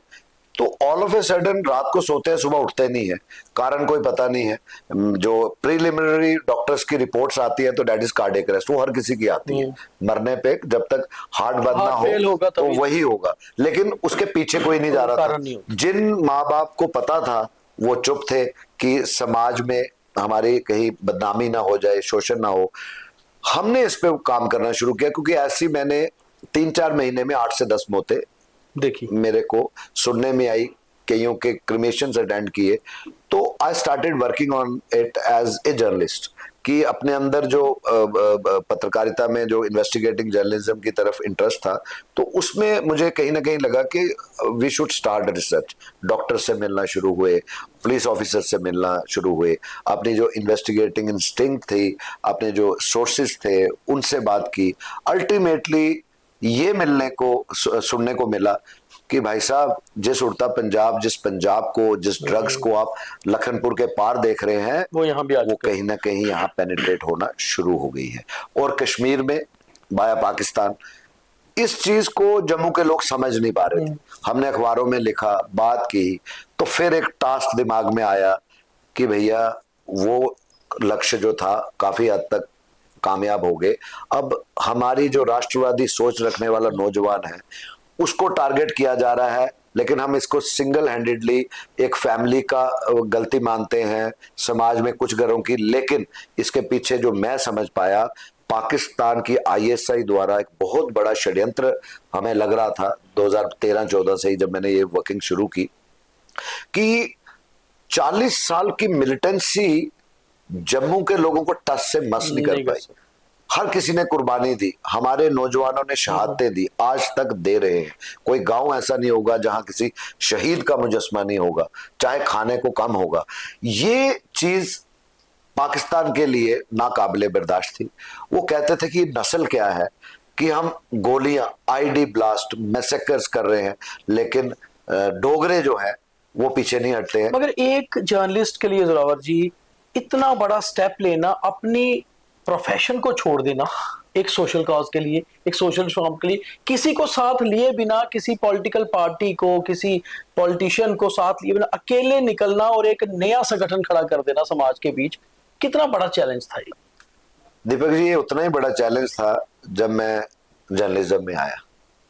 S1: तो ऑल ऑफ ए सडन रात को सोते हैं, सुबह उठते नहीं है, कारण कोई पता नहीं है। जो प्रीलिमिनरी डॉक्टर्स की रिपोर्ट्स आती है तो डेट इज कार्डियक अरेस्ट, वो हर किसी की आती है मरने पे, जब तक हार्ट बंद ना
S2: फेल
S1: हो
S2: होगा
S1: तो
S2: तभी।
S1: वही होगा, लेकिन उसके पीछे कोई नहीं जा रहा था।
S2: कारण नहीं होता।
S1: जिन माँ बाप को पता था वो चुप थे कि समाज में हमारी कहीं बदनामी ना हो जाए, शोषण ना हो। हमने इस पे काम करना शुरू किया, क्योंकि ऐसी मैंने 3-4 महीने में 8 से 10 मौतें
S2: देखिए
S1: मेरे को सुनने में आई, कईयों के क्रिमेशन अटेंड किए। तो I started working on it as a journalist, कि अपने अंदर जो पत्रकारिता में जो इन्वेस्टिगेटिंग जर्नलिज्म की तरफ इंटरेस्ट था, तो उसमें मुझे कहीं ना कहीं लगा कि we should start research. Doctor से मिलना शुरू हुए, पुलिस ऑफिसर से मिलना शुरू हुए, अपनी जो इन्वेस्टिगेटिंग इंस्टिंक्ट थी, अपने जो सोर्सेज थे उनसे बात की। अल्टीमेटली ये मिलने को सुनने को मिला कि भाई साहब, जिस उड़ता पंजाब, जिस पंजाब को, जिस ड्रग्स को आप लखनपुर के पार देख रहे हैं,
S2: वो यहाँ भी आ
S1: वो
S2: चुका है।
S1: कहीं ना कहीं यहाँ पेनिट्रेट होना शुरू हो गई है। और कश्मीर में बाया पाकिस्तान, इस चीज को जम्मू के लोग समझ नहीं पा रहे थे। हमने अखबारों में लिखा, बात की, तो फिर एक टास्क दिमाग में आया कि भैया वो लक्ष्य जो था काफी हद तक कामयाब हो गए। अब हमारी जो राष्ट्रवादी सोच रखने वाला नौजवान है उसको टारगेट किया जा रहा है, लेकिन हम इसको सिंगल हैंडेडली एक फैमिली का गलती मानते हैं, समाज में कुछ घरों की। लेकिन इसके पीछे जो मैं समझ पाया, पाकिस्तान की आईएसआई द्वारा एक बहुत बड़ा षड्यंत्र हमें लग रहा था 2013-14 से ही, जब मैंने ये वर्किंग शुरू की, कि 40 साल की मिलिटेंसी जम्मू के लोगों को टच से मस नहीं कर पाई। हर किसी ने कुर्बानी दी, हमारे नौजवानों ने शहादतें दी, आज तक दे रहे हैं। कोई गांव ऐसा नहीं होगा जहां किसी शहीद का मुजस्मा नहीं होगा, चाहे खाने को कम होगा। ये चीज पाकिस्तान के लिए नाकाबिले बर्दाश्त थी। वो कहते थे कि नस्ल क्या है कि हम गोलियां, आईडी ब्लास्ट, मैसेकर्स कर रहे हैं, लेकिन डोगरे जो है वो पीछे नहीं हटते हैं।
S2: मगर एक जर्नलिस्ट के लिए जोरावर जी इतना बड़ा स्टेप लेना, अपनी प्रोफेशन को छोड़ देना एक सोशल कॉज के लिए, एक सोशल रिफॉर्म के लिए, किसी को साथ लिए बिना, किसी पॉलिटिकल पार्टी को, किसी पॉलिटिशियन को साथ लिए बिना अकेले निकलना और एक नया संगठन खड़ा कर देना समाज के बीच, कितना बड़ा चैलेंज था ये?
S1: दीपक जी, ये उतना ही बड़ा चैलेंज था जब मैं जर्नलिज्म में आया।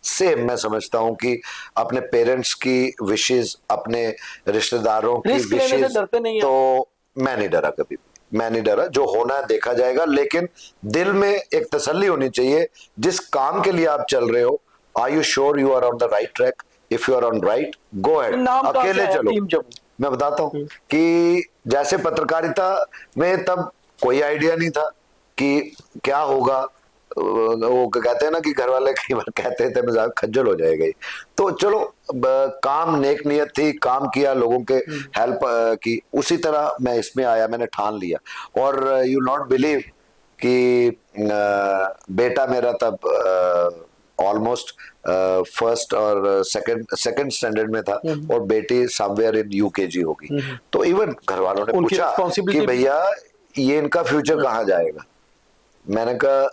S1: सेम मैं समझता हूं कि अपने पेरेंट्स की विशेष, अपने रिश्तेदारों की
S2: रिस्क लेने से
S1: विशेष,
S2: डरते नहीं है?
S1: तो मैं नहीं डरा, कभी भी मैं नहीं डरा। जो होना है देखा जाएगा, लेकिन दिल में एक तसल्ली होनी चाहिए। जिस काम के लिए आप चल रहे हो, are you sure you are on the right track? If you are on right, go ahead,
S2: नाम कहाँ से
S1: अकेले
S2: आया
S1: चलो।
S2: टीम जम्मू?
S1: मैं बताता हूँ कि जैसे पत्रकारिता में तब कोई आइडिया नहीं था कि क्या होगा। वो कहते हैं ना कि घर वाले कई बार कहते थे मजाक, खज्जल हो जाएगा ये। तो चलो, काम नेक नियत थी, काम किया, लोगों के हेल्प की। उसी तरह मैं इसमें आया, मैंने ठान लिया। और यू नॉट बिलीव कि बेटा मेरा तब ऑलमोस्ट फर्स्ट और सेकंड स्टैंडर्ड में था, और बेटी समवेयर इन यूकेजी होगी। तो इवन घर वालों ने
S2: उनकी
S1: पूछा कि भैया ये इनका फ्यूचर कहाँ जाएगा। मैंने कहा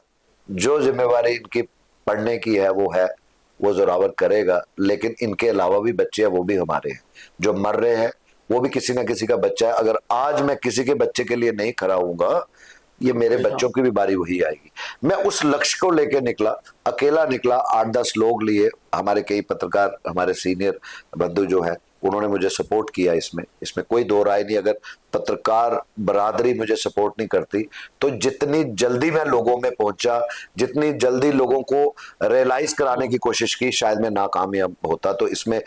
S1: जो जिम्मेवारी इनकी पढ़ने की है वो जोरावर करेगा, लेकिन इनके अलावा भी बच्चे हैं, वो भी हमारे हैं। जो मर रहे हैं वो भी किसी ना किसी का बच्चा है। अगर आज मैं किसी के बच्चे के लिए नहीं खड़ा होऊंगा, ये मेरे बच्चों की भी बारी वही आएगी। मैं उस लक्ष्य को लेकर निकला, अकेला निकला, 8-10 लोग लिए, हमारे कई पत्रकार, हमारे सीनियर बंधु जो है, उन्होंने मुझे सपोर्ट किया। इसमें कोई दो राय नहीं। अगर पत्रकार बरादरी मुझे सपोर्ट नहीं करती, तो जितनी जल्दी मैं लोगों में पहुंचा, जितनी जल्दी लोगों को रियलाइज कराने की कोशिश की, शायद मैं नाकामयाब होता। तो इसमें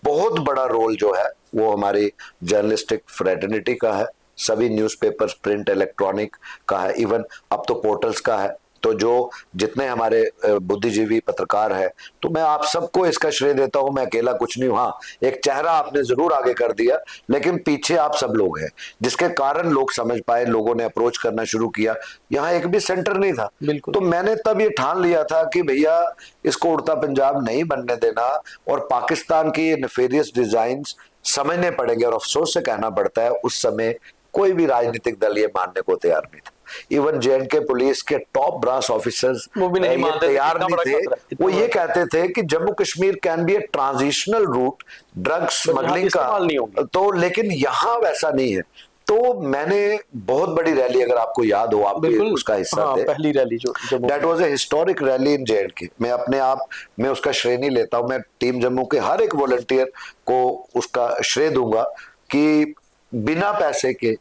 S1: बहुत बड़ा रोल जो है वो हमारी जर्नलिस्टिक फ्रेटर्निटी का है, सभी न्यूज़पेपर्स, प्रिंट, इलेक्ट्रॉनिक का है, इवन अब तो पोर्टल्स का है। तो जो जितने हमारे बुद्धिजीवी पत्रकार है, तो मैं आप सबको इसका श्रेय देता हूं, मैं अकेला कुछ नहीं हूं। हाँ, एक चेहरा आपने जरूर आगे कर दिया, लेकिन पीछे आप सब लोग हैं, जिसके कारण लोग समझ पाए, लोगों ने अप्रोच करना शुरू किया। यहाँ एक भी सेंटर नहीं था, तो मैंने तब ये ठान लिया था कि भैया इसको उड़ता पंजाब नहीं बनने देना, और पाकिस्तान की नेफेरियस डिजाइन्स समझने पड़ेंगे। और अफसोस से कहना पड़ता है, उस समय कोई भी राजनीतिक दल ये मानने को तैयार नहीं था। इवन जेएंडके पुलिस के टॉप ब्रांच ऑफिसर्स
S2: वो भी नहीं
S1: ये
S2: मानते थे,
S1: तैयार
S2: इतना
S1: नहीं
S2: बड़ा
S1: थे। वो ये कहते थे कि Jammu Kashmir can be a transitional route drug smuggling का, तो लेकिन यहाँ वैसा नहीं है। तो मैंने बहुत बड़ी रैली, अगर आपको याद हो, आप भी उसका हिस्सा थे,
S2: पहली रैली जो
S1: that was a historic rally in J&K. मैं अपने आप में उसका श्रेय नहीं लेता हूं, मैं टीम जम्मू के हर एक वॉलंटियर को उसका श्रेय दूंगा कि बिना पैसे के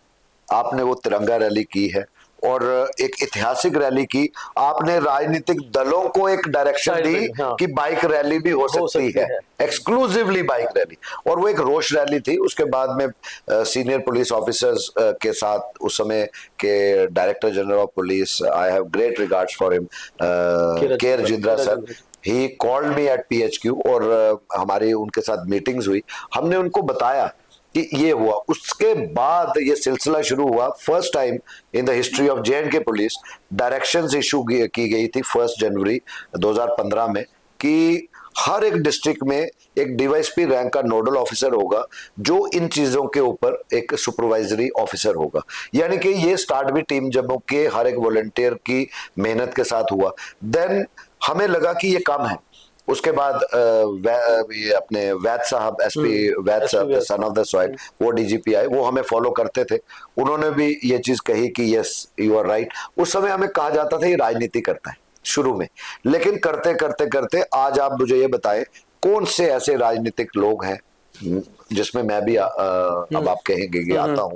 S1: आपने वो तिरंगा रैली की है, और एक ऐतिहासिक रैली की। आपने राजनीतिक दलों को एक डायरेक्शन दी कि बाइक रैली भी हो सकती है, एक्सक्लूसिवली बाइक रैली, और वो एक रोष रैली थी। उसके बाद में सीनियर पुलिस ऑफिसर्स के साथ उस समय के director general of police, I have great regards for him, K Rajendra sir, he called me at PHQ, और हमारी उनके साथ मीटिंग्स हुई। हमने उनको बताया कि ये हुआ। उसके बाद ये सिलसिला शुरू हुआ। First time in the history of J&K police directions issue की गई थी 1 जनवरी 2015 में, कि हर एक डिस्ट्रिक्ट में एक DYSP रैंक का नोडल ऑफिसर होगा, जो इन चीजों के ऊपर एक सुपरवाइजरी ऑफिसर होगा। यानी कि ये स्टार्ट भी टीम जम्मू के हर एक वॉलंटियर की मेहनत के साथ हुआ। देन हमें लगा कि ये कम है। उसके बाद ये अपने वैद साहब, SP वैद साहब, सन ऑफ द सॉइल, वो DGP आए, वो हमें फॉलो करते थे। उन्होंने भी ये चीज कही कि यस यू आर राइट। उस समय हमें कहा जाता था ये राजनीति करता है शुरू में, लेकिन करते करते करते आज आप मुझे ये बताएं कौन से ऐसे राजनीतिक लोग हैं, जिसमें मैं भी अब आप कहेंगे कि आता हूं,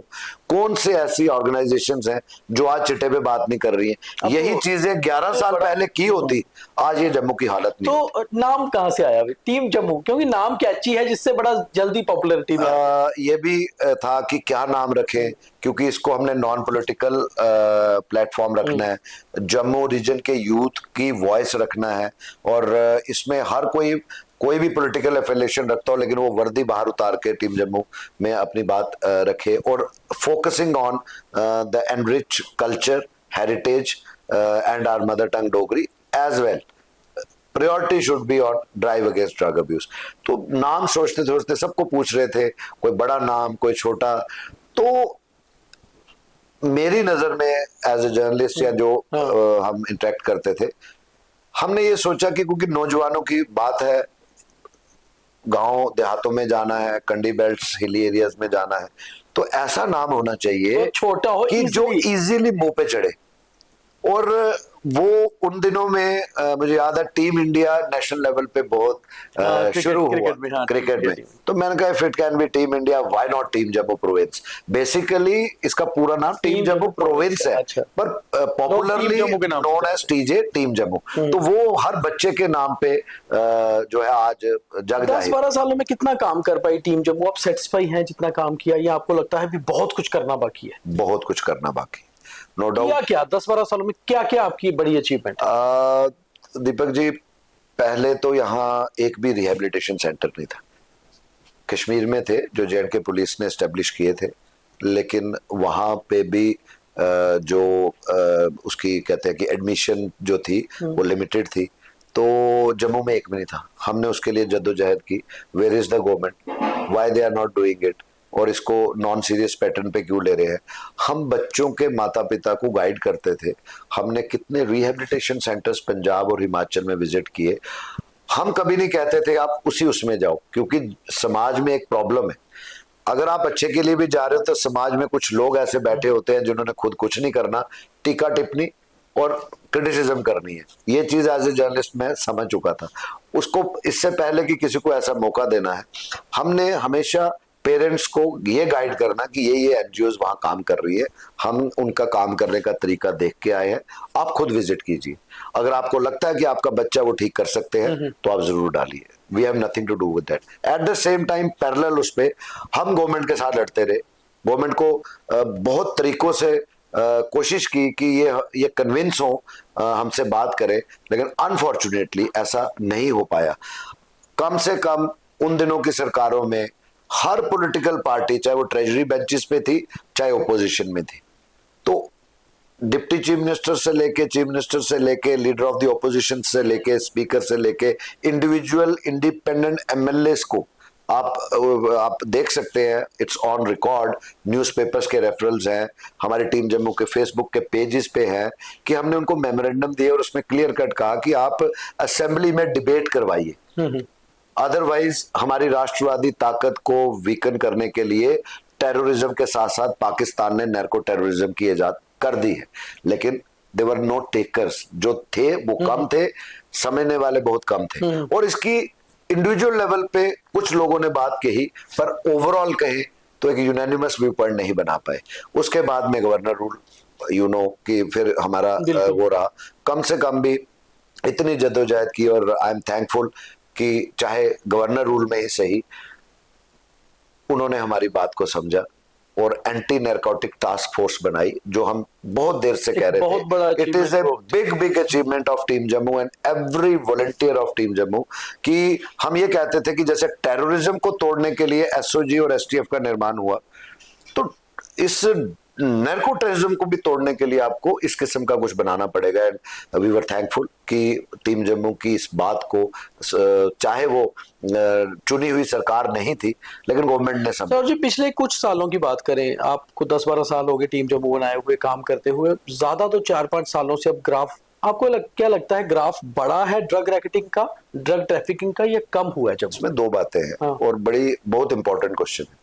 S1: कौन से ऐसी ऑर्गेनाइजेशंस हैं जो आज चिट्टे पे बात नहीं कर रही हैं। यही चीजें 11 साल पहले की होती, आज ये जम्मू की हालत नहीं।
S2: तो नाम कहां से आया टीम जम्मू? क्योंकि नाम कैची है, जिससे बड़ा जल्दी पॉपुलैरिटी में
S1: ये भी था कि क्या नाम रखें, क्योंकि इसको हमने नॉन पॉलिटिकल प्लेटफॉर्म रखना है, जम्मू रीजन के यूथ की वॉइस रखना है, और इसमें हर कोई भी पॉलिटिकल एफिलिएशन रखता हो, लेकिन वो वर्दी बाहर उतार के टीम जम्मू में अपनी बात रखे, और focusing on the enrich culture, heritage and our mother tongue Dogri as well. Priority should be on drive against drug abuse. तो नाम सोचते सोचते सबको पूछ रहे थे, कोई बड़ा नाम, कोई छोटा। तो मेरी नजर में एज ए जर्नलिस्ट, या जो हम इंटरेक्ट करते थे, हमने ये सोचा कि क्योंकि नौजवानों की बात है, गांव देहातों में जाना है, कंडी बेल्ट्स, हिली एरियाज में जाना है, तो ऐसा नाम होना चाहिए
S2: तो छोटा हो
S1: कि जो इजीली मुंह पे चढ़े। और वो उन दिनों में मुझे याद है टीम इंडिया नेशनल लेवल पे बहुत शुरू हुआ क्रिकेट में, तो मैंने कहा if it can be team India, why not team Jammu province. Basically इसका पूरा नाम टीम जम्मू प्रोविंस है, पर popularly known as TJ team Jammu. तो वो हर बच्चे के नाम पे जो है आज जग जाए।
S2: 10-12 सालों में कितना काम कर पाई टीम जम्मू? आप सेटिस्फाई हैं जितना काम किया, या आपको लगता है भी बहुत कुछ करना बाकी है?
S1: बहुत कुछ करना बाकी, नो डाउट।
S2: क्या 10-12 सालों में क्या क्या आपकी बड़ी अचीवमेंट?
S1: दीपक जी, पहले तो यहाँ एक भी रिहेबिलिटेशन सेंटर नहीं था। कश्मीर में थे जो जेएंडके पुलिस ने एस्टेब्लिश किए थे, लेकिन वहां पे भी जो उसकी कहते हैं कि एडमिशन जो थी वो लिमिटेड थी। तो जम्मू में एक भी नहीं था। हमने उसके लिए जद्दोजहद की, where is the government, why they are not doing it, और इसको नॉन सीरियस पैटर्न पे क्यों ले रहे हैं। हम बच्चों के माता पिता को गाइड करते थे। हमने कितने रिहेबिलिटेशन सेंटर्स पंजाब और हिमाचल में विजिट किए। हम कभी नहीं कहते थे आप उसमें जाओ, क्योंकि समाज में एक प्रॉब्लम है। अगर आप अच्छे के लिए भी जा रहे हो, तो समाज में कुछ लोग ऐसे बैठे होते हैं जिन्होंने खुद कुछ नहीं करना, टीका टिप्पणी और क्रिटिसिज्म करनी है। ये चीज एज ए जर्नलिस्ट मैं समझ चुका था। उसको इससे पहले कि किसी को ऐसा मौका देना है, हमने हमेशा पेरेंट्स को ये गाइड करना कि ये एनजीओज वहां काम कर रही है, हम उनका काम करने का तरीका देख के आए हैं, आप खुद विजिट कीजिए। अगर आपको लगता है कि आपका बच्चा वो ठीक कर सकते हैं, तो आप जरूर डालिए। We have nothing to do with that. At the same time parallel उस पे हम गवर्नमेंट के साथ लड़ते रहे गवर्नमेंट को बहुत तरीकों से कोशिश की कि ये कन्विंस हो, हमसे बात करें, लेकिन अनफॉर्चुनेटली ऐसा नहीं हो पाया। कम से कम उन दिनों की सरकारों में हर पॉलिटिकल पार्टी, चाहे वो ट्रेजरी बेंचेस पे थी चाहे ओपोजिशन में थी, तो डिप्टी चीफ मिनिस्टर से लेके, चीफ मिनिस्टर से लेके, लीडर ऑफ द ओपोजिशन से लेके, स्पीकर से लेके, इंडिविजुअल इंडिपेंडेंट एमएलएस को आप देख सकते हैं, इट्स ऑन रिकॉर्ड, न्यूज़पेपर्स के रेफरल्स हैं, हमारी टीम जम्मू के फेसबुक के पेजेस पे हैं कि हमने उनको मेमोरेंडम दिए और उसमें क्लियर कट कहा कि आप असेंबली में डिबेट करवाइए। अदरवाइज हमारी राष्ट्रवादी ताकत को वीकन करने के लिए टेररिज्म के साथ साथ पाकिस्तान ने नैर्को टेररिज्म की इजाद कर दी है, लेकिन देवर नो टेकर्स, जो थे वो कम थे, समझने वाले बहुत कम थे। और इसकी इंडिविजुअल लेवल पे कुछ लोगों ने बात कही, पर ओवरऑल कहे तो एक यूनानिमस व्यू पॉइंट नहीं बना पाए। उसके बाद में गवर्नर रूल कि फिर हमारा वो रहा, कम से कम भी इतनी जद्दोजहद की, और आई एम थैंकफुल कि चाहे गवर्नर रूल में ही सही उन्होंने हमारी बात को समझा और एंटी नैरकोटिक टास्क फोर्स बनाई, जो हम बहुत देर से कह रहे थे। It is a big achievement of team Jammu and every volunteer of team Jammu, कि हम ये कहते थे कि जैसे टेररिज्म को तोड़ने के लिए एसओजी और एसटीएफ का निर्माण हुआ, तो इस नैर्को टेररिज्म को भी तोड़ने के लिए आपको इस किस्म का कुछ बनाना पड़ेगा। एंड वी वर थैंकफुल कि टीम जम्मू की इस बात को, चाहे वो चुनी हुई सरकार नहीं थी, लेकिन गवर्नमेंट ने समझा।
S2: सर जी, पिछले कुछ सालों की बात करें, आपको 10-12 साल हो गए टीम जम्मू बनाए हुए, काम करते हुए, ज्यादा तो 4-5 सालों से अब ग्राफ, आपको क्या लगता है, ग्राफ बढ़ा है ड्रग रैकेटिंग का, ड्रग ट्रैफिकिंग का, या कम हुआ है? जब
S1: इसमें दो बातें हैं। हाँ। और बहुत इंपॉर्टेंट क्वेश्चन है।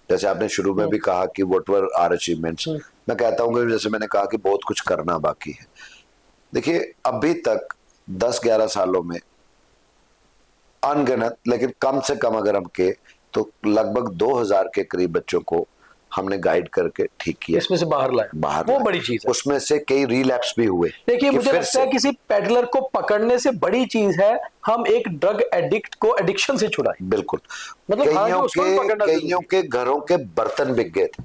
S1: जैसे आपने शुरू में भी कहा कि व्हाट वर आवर अचीवमेंट्स, मैं कहता हूँ कि जैसे मैंने कहा कि बहुत कुछ करना बाकी है। देखिए, अभी तक 10-11 सालों में अनगिनत, लेकिन कम से कम अगर हम के तो लगभग 2000 के करीब बच्चों को हमने गाइड करके ठीक किया,
S2: इसमें से बाहर लाए, वो बड़ी चीज है।
S1: उसमें से कई रिलैप्स भी हुए।
S2: देखिए, मुझे लगता है किसी पेडलर को पकड़ने से बड़ी चीज है हम एक ड्रग एडिक्ट को एडिक्शन से छुड़ाएं।
S1: बिल्कुल,
S2: मतलब
S1: कईयों के घरों के बर्तन बिक गए थे।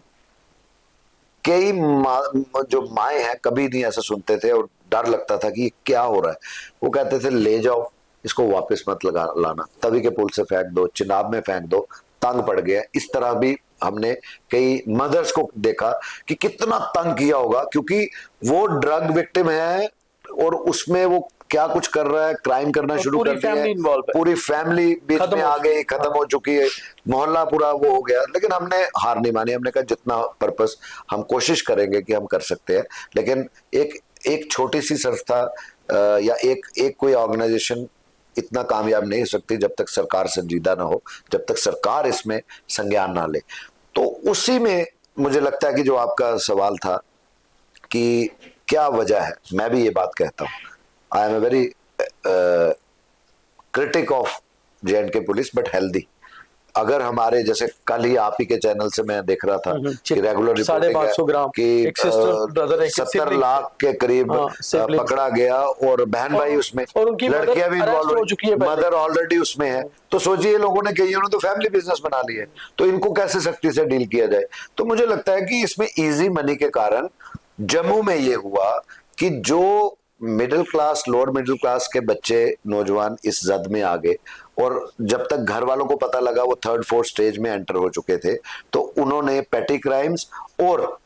S1: कई जो माए हैं कभी नहीं ऐसा सुनते थे और डर लगता था कि क्या हो रहा है, वो कहते थे ले जाओ इसको, वापस मत लाना, तवी के पुल से फेंक दो, चिनाब में फेंक दो, तंग पड़ गया। इस तरह भी हमने कई मदर्स को देखा कि कितना तंग किया होगा, क्योंकि वो ड्रग विक्टिम है और उसमें वो क्या कुछ कर रहा है, क्राइम करना शुरू कर दिया है, पूरी फैमिली बीच में आ गई, खत्म हो चुकी है, मोहल्ला पूरा वो हो गया। लेकिन हमने हार नहीं मानी, हमने कहा जितना पर्पस हम कोशिश करेंगे कि हम कर सकते हैं, लेकिन एक छोटी सी संस्था या एक कोई ऑर्गेनाइजेशन इतना कामयाब नहीं हो सकती जब तक सरकार संजीदा ना हो, जब तक सरकार इसमें संज्ञान ना ले। तो उसी में मुझे लगता है कि जो आपका सवाल था कि क्या वजह है, मैं भी ये बात कहता हूँ, I am a very critic of J&K police, but healthy. अगर हमारे जैसे कल ही आप ही के चैनल से मैं देख रहा था कि रेगुलर रिपोर्टिंग है कि 70 लाख के करीब पकड़ा गया और बहन भाई उसमें, लड़कियां भी इन्वॉल्व हो चुकी है, मदर ऑलरेडी उसमें है। तो सोचिए, लोगों ने कई तो फैमिली बिजनेस बना ली है, तो इनको कैसे सख्ती से डील किया जाए। तो मुझे लगता है कि इसमें इजी मनी के कारण जम्मू में ये हुआ कि जो middle class, lower middle class के बच्चे, नौजवान इस जद में आ गए, और जब तक घर वालों को पता लगा वो 3rd-4th स्टेज में एंटर हो चुके थे, तो उन्होंने पेटी क्राइम्स और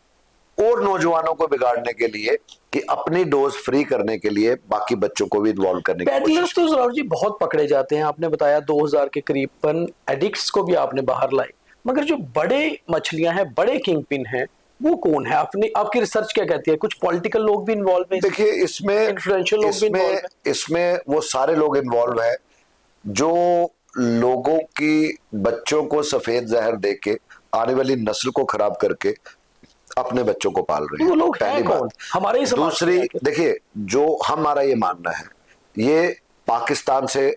S1: नौजवानों को बिगाड़ने के लिए, कि अपनी डोज फ्री करने के लिए बाकी बच्चों को भी इन्वॉल्व करने की कोशिश।
S2: तो जरूर जी बहुत पकड़े जाते हैं, आपने बताया 2000 के करीबन एडिक्ट्स को भी आपने बाहर लाए, मगर जो बड़े मछलियां हैं, बड़े किंग पिन हैं, वो कौन है? आपकी रिसर्च क्या कहती है? कुछ पॉलिटिकल लोग भी इन्वॉल्व हैं?
S1: देखिए, इसमें इन्फ्लुएंशियल लोग भी इन्वॉल्व हैं। इसमें वो सारे लोग इन्वॉल्व हैं जो लोगों की बच्चों को सफेद जहर देके आने वाली नस्ल को खराब करके अपने बच्चों को पाल रहे हैं।
S2: वो लोग हैं कौन? हमारे ही
S1: दूसरी, देखिए, जो हमारा ये मानना है, ये पाकिस्तान से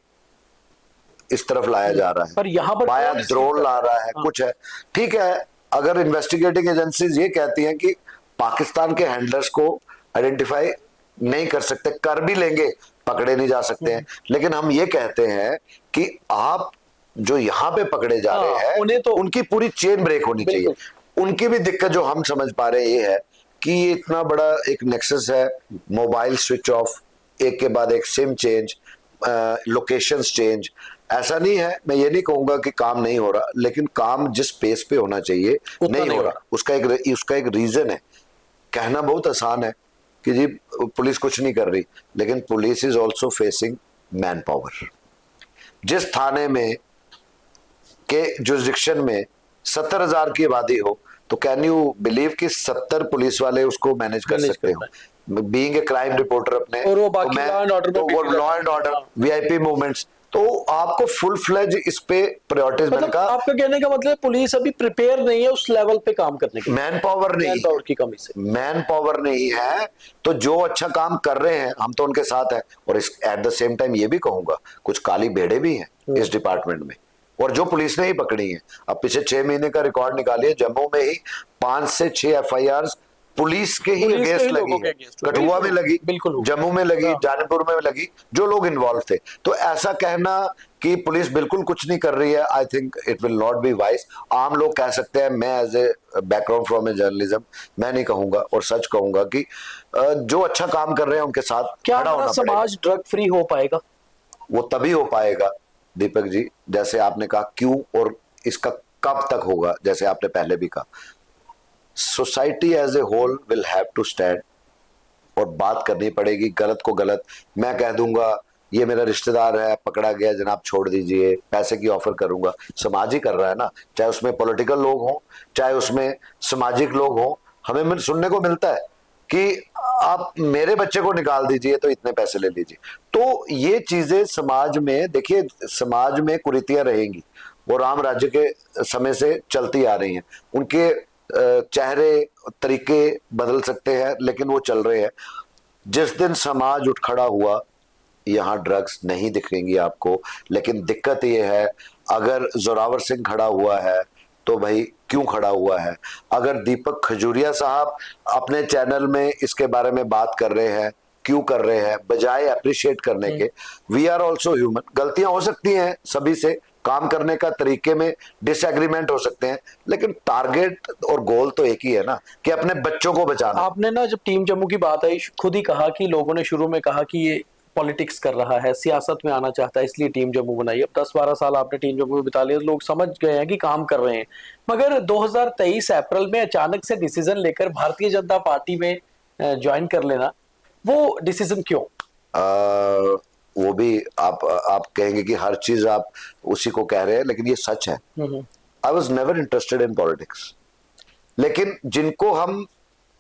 S1: इस तरफ लाया जा रहा है,
S2: पर यहाँ पर
S1: बाया ड्रोन ला रहा है, कुछ है, ठीक है। अगर इन्वेस्टिगेटिंग एजेंसीज ये कहती हैं कि पाकिस्तान के हैंडलर्स को आइडेंटिफाई नहीं कर सकते, कर भी लेंगे, पकड़े नहीं जा सकते हैं, लेकिन हम ये कहते हैं कि आप जो यहाँ पे पकड़े जा रहे हैं,
S2: उन्हें तो
S1: उनकी पूरी चेन ब्रेक होनी चाहिए। उनकी भी दिक्कत जो हम समझ पा रहे हैं ये है कि ये इतना बड़ा एक नेक्सस है, मोबाइल स्विच ऑफ, एक के बाद एक सिम चेंज, लोकेशंस चेंज। ऐसा नहीं है, मैं ये नहीं कहूंगा कि काम नहीं हो रहा, लेकिन काम जिस पेस पे होना चाहिए नहीं हो रहा। उसका एक रीजन है। कहना बहुत आसान है कि जी पुलिस कुछ नहीं कर रही, लेकिन police is also facing man power. जिस थाने में के जुरिस्डिक्शन में 70,000 की आबादी हो, तो कैन यू बिलीव कि 70 पुलिस वाले उसको मैनेज कर सकते हो? बीइंग ए क्राइम रिपोर्टर अपने,
S2: और वो बाकी लॉ एंड ऑर्डर,
S1: तो वो law and order, VIP movements, तो आपको फुल फ्लेज इस पे प्रायोरिटीज
S2: मतलब
S1: का।
S2: आपका कहने का मतलब पुलिस अभी प्रिपेयर नहीं है उस लेवल पे काम करने के लिए,
S1: मैन पावर नहीं,
S2: मैन पावर की कमी से,
S1: मैन पावर नहीं है। तो जो अच्छा काम कर रहे हैं हम तो उनके साथ हैं, और इस एट द सेम टाइम ये भी कहूंगा कुछ काली भेड़े भी हैं इस डिपार्टमेंट में, और जो पुलिस ने ही पकड़ी है। अब पिछले 6 महीने का रिकॉर्ड निकालिए, जम्मू में ही 5 से 6 एफआईआर पुलिस के ही अगेंस्ट लगी है। कठुआ में लगी, जम्मू में लगी, जानपुर में लगी, जो लोग इन्वॉल्व थे। तो ऐसा कहना कि पुलिस बिल्कुल कुछ नहीं कर रही है, I think it will not be wise. आम लोग कह सकते हैं, मैं as a background from a journalism मैं नहीं कहूंगा, और सच कहूंगा कि जो अच्छा काम कर रहे हैं उनके साथ
S2: क्या
S1: खड़ा होना
S2: समाज ड्रग फ्री हो पाएगा?
S1: वो तभी हो पाएगा दीपक जी, जैसे आपने कहा क्यों और इसका कब तक होगा। जैसे आपने पहले भी कहा, society as a whole will have to stand, और बात करनी पड़ेगी। गलत को गलत, मैं कह दूंगा ये मेरा रिश्तेदार है, पकड़ा गया जनाब छोड़ दीजिए, पैसे की ऑफर करूंगा, समाज ही कर रहा है ना, चाहे उसमें पॉलिटिकल लोग हों, चाहे उसमें सामाजिक लोग हों। हमें सुनने को मिलता है कि आप मेरे बच्चे को निकाल दीजिए तो इतने पैसे ले लीजिए। तो ये चीजें समाज में, देखिए समाज में कुरीतियां रहेंगी, वो राम राज्य के समय से चलती आ रही हैं। उनके चेहरे तरीके बदल सकते हैं, लेकिन वो चल रहे हैं। जिस दिन समाज उठ खड़ा हुआ, यहाँ ड्रग्स नहीं दिखेंगी आपको। लेकिन दिक्कत ये है, अगर जोरावर सिंह खड़ा हुआ है तो भाई क्यों खड़ा हुआ है? अगर दीपक खजूरिया साहब अपने चैनल में इसके बारे में बात कर रहे हैं, क्यों कर रहे हैं? बजाय अप्रिशिएट करने के। वी आर ऑल्सो ह्यूमन, गलतियां हो सकती हैं सभी से, काम करने का तरीके में डिसएग्रीमेंट हो सकते हैं, लेकिन टारगेट और गोल तो एक ही है ना, कि अपने बच्चों को बचाना।
S2: आपने ना जब टीम जम्मू की बात आई, खुद ही कहा कि लोगों ने शुरू में कहा कि ये पॉलिटिक्स कर रहा है, सियासत में आना चाहता है, इसलिए टीम जम्मू बनाई। अब 10-12 साल आपने टीम जम्मू में बिता लिए, लोग समझ गए हैं कि काम कर रहे हैं। मगर 2023 अप्रैल में अचानक से डिसीजन लेकर भारतीय जनता पार्टी में ज्वाइन कर लेना, वो डिसीजन क्यों?
S1: वो भी आप कहेंगे कि हर चीज आप उसी को कह रहे हैं, लेकिन ये सच है। I was never interested in politics, लेकिन जिनको हम